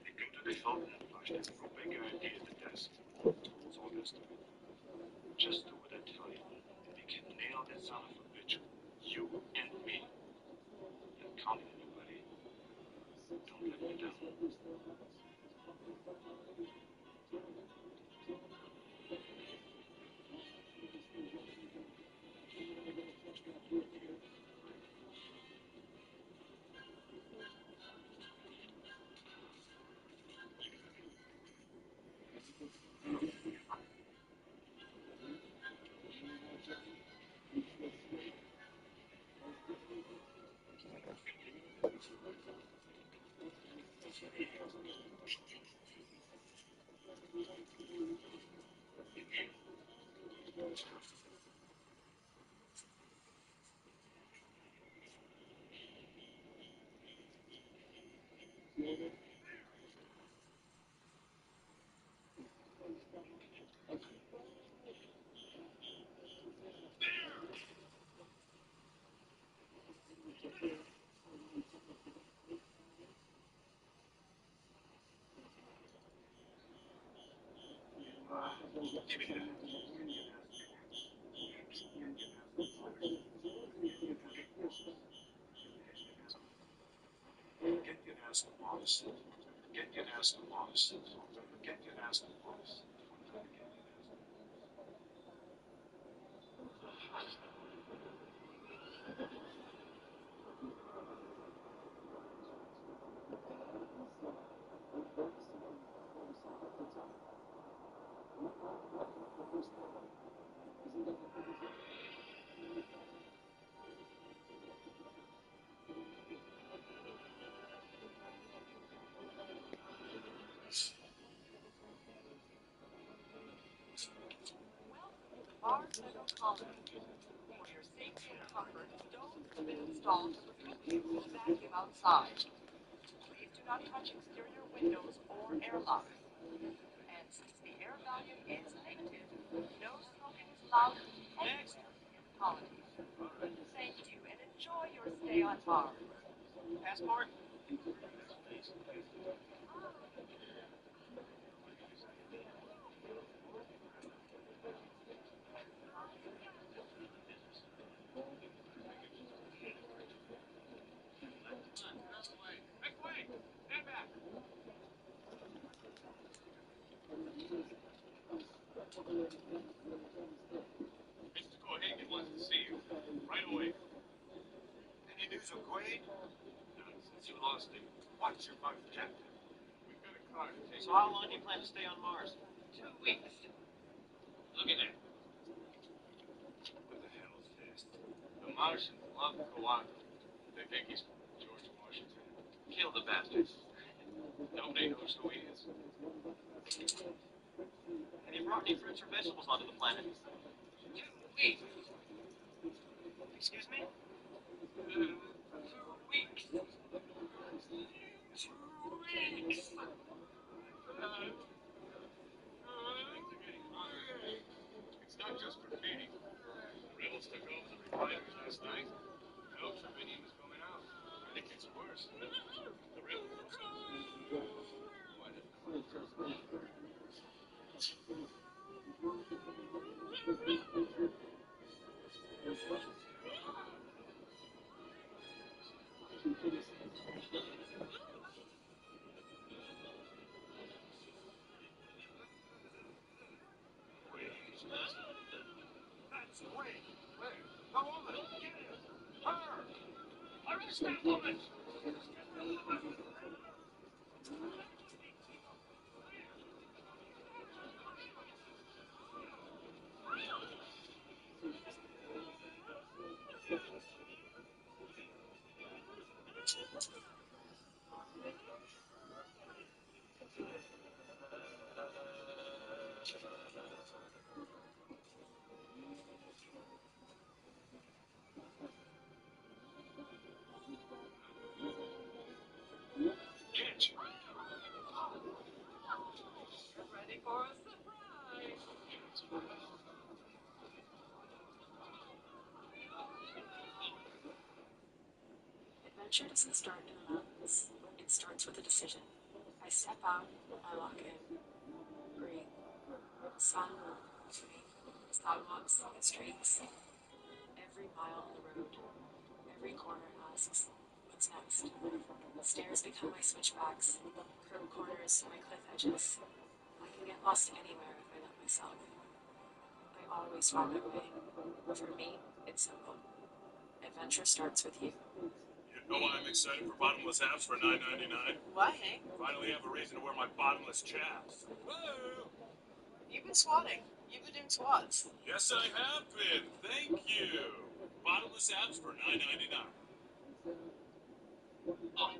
They go to the fountain first and throw back your idea at the desk. That's all there's to it. Just do what I tell you. If you can nail that son of a bitch, you and me, then count on you, buddy. Don't let me down. Give me that. Get your ass to boss. Get your ass to boss. Get your ass to boss. For your safety and comfort, stoves have been installed to protect you from the vacuum outside. Please do not touch exterior windows or airlocks. And since the air volume is limited, no smoking is allowed anywhere in the colony. Thank you and enjoy your stay on Mars. Passport? so great? Since you lost him, what's your objective? We've got a car to take. So how long do you plan to stay on Mars? 2 weeks. Look at that. What the hell is this? The Martians love Kawhi. They think he's George Washington. Kill the bastard. Nobody knows who he is. Have you brought any fruits or vegetables onto the planet? 2 weeks. Excuse me? 2 weeks. 2 weeks. It's not just for feeding. The rebels took over the refineries last night. Hopes of Vinny was going out. I think it's worse. The rebels. Why didn't the trust me? That's Wade. Where? The woman. Get him. Her. Arrest that woman. Get. You're ready for a surprise. Adventure doesn't start in the mountains. It starts with a decision. I step out, I lock in. Breathe. Sun, sidewalks, streets. Every mile on the road, every corner asks, what's next? Stairs become my switchbacks. Curb corners, my cliff edges. I can get lost anywhere if I let myself. I always find my way. For me, it's simple. Adventure starts with you. You know why I'm excited for bottomless apps for $9.99? Why, Hank? Finally have a reason to wear my bottomless chaps. Whoa! You've been swatting. You've been doing swats. Yes, I have been. Thank you. Bottomless apps for $9.99. Oh.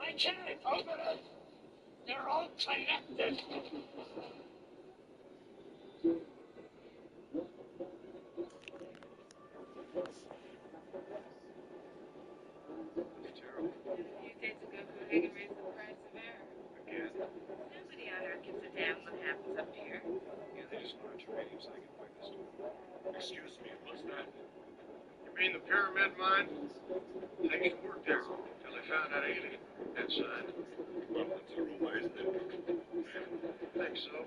I can't open it. They're all connected. It's terrible. These days a good food can raise the price of air. Again? Nobody on earth gives a damn what happens up here. Yeah, they just monitor radio so they can find this door. Excuse me, what's that? You mean the pyramid mine? I used to work there until they found that alien inside. Well, that's a rumor, isn't it? I think so.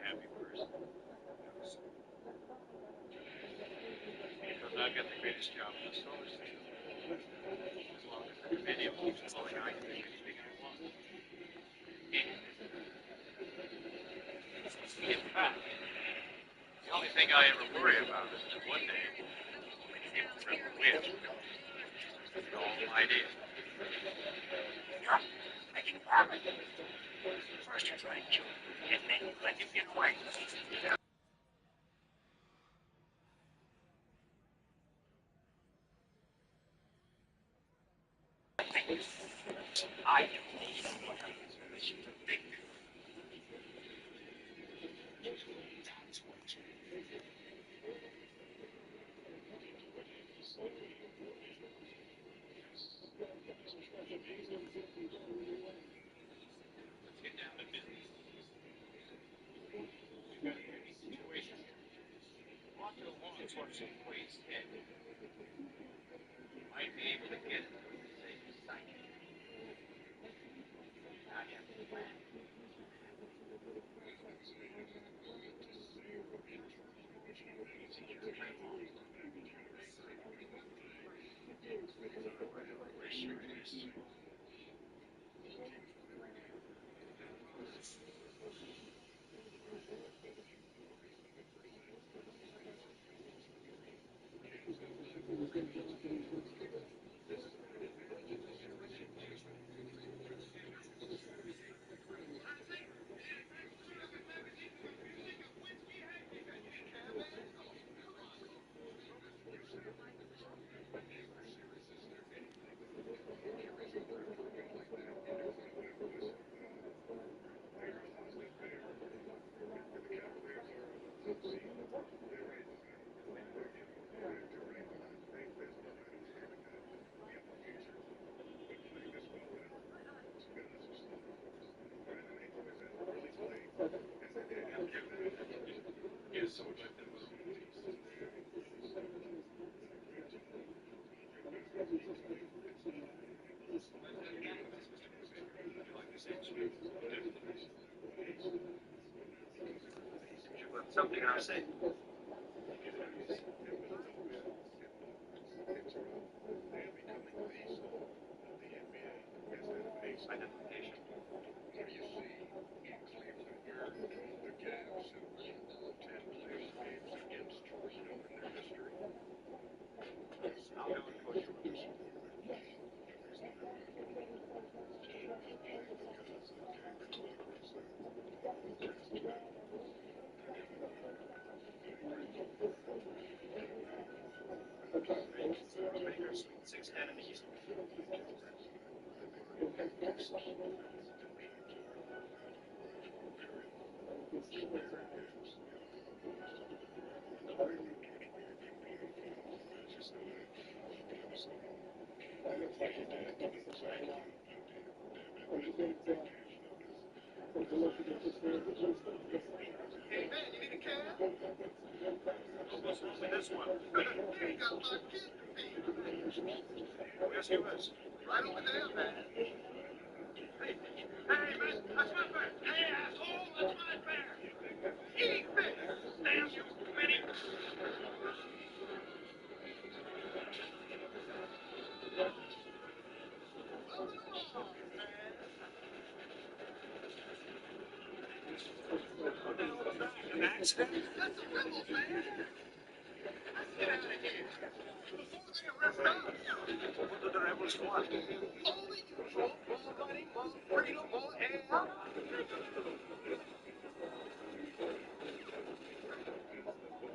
happy person. Because I've got the greatest job in the solar system. As long as the video keeps flowing, I can do anything I want. In fact, the only thing I ever worry about is that one day, people from the wind, all my idea. I can have it. First you try to kill him, and then you let him get away. I don't need one of these missions to think. That's what you Let's get down to business. We've got a unique situation here. Roger wants what's in Quaid's head. Might be able to get it with the same psychic. I have a plan. Should put something in our safe. Identification. I'll go and push. Baker, Suite 610 in the east. Hey, man, you need a cab? What's wrong with this one? You got my kid to feed. Where's yours? Right over there, man. Hey, man, that's my bear. Hey, asshole, that's my bear. Eat fish. Damn you, Benny. What the hell was that? An accident? That's the rebels, man. Let's get out of here. Before they arrest us. What did the rebels want? All the usual. More money, more freedom, more air.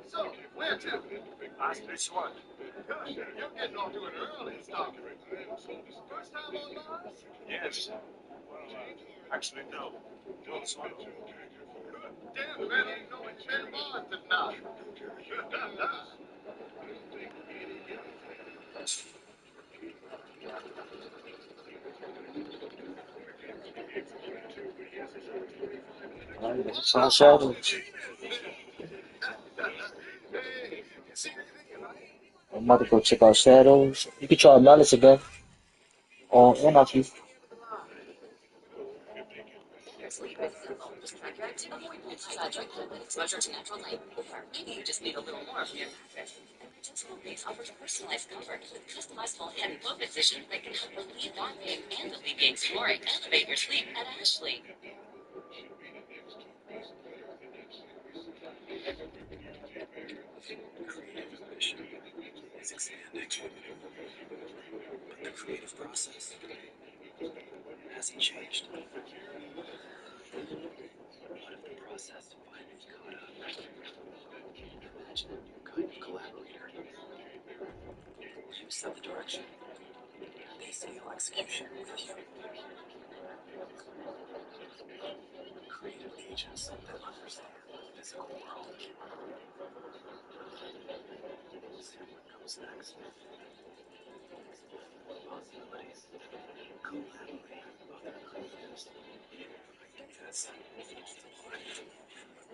So, where to? Ask this one. Gosh, you're getting off to an early start. First time on Mars? Yes. Well, actually, no. No, it's not. Damn, man, ain't no it's been Mars tonight. Saw shadows. Hey, you see anything you like? I'm about to go check out shadows. You can try Malice again. On Anarchy. Just leave it. was prepared to avoid drug with exposure to natural light. Or maybe you just need a little more from your mattress. And Adjustable Base offers personalized comfort with customizable head and foot position that can help relieve arm pain and alleviate snoring. Elevate your sleep at Ashley. Creative ambition is expanding, but the creative process hasn't changed. What if the process finally caught up? Imagine a new kind of collaborator. You set the direction, they scale execution with you. Creative agents that understand the physical world. See what comes next. Possibilities. Collaborate with other creatives. Ideas multiply.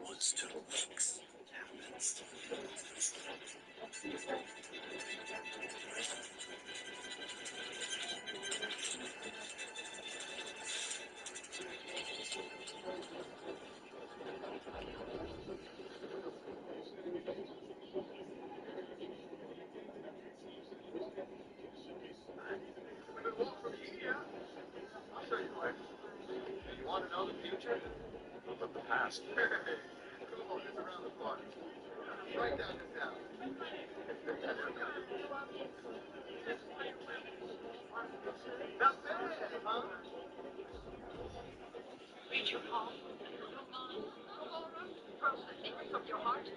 Once 2 weeks happens. I'll show you where. You want to know the future? Look at the past. Come on, it's around the corner. Right down this alley. Not bad, huh? Read your call. From the secrets of your heart.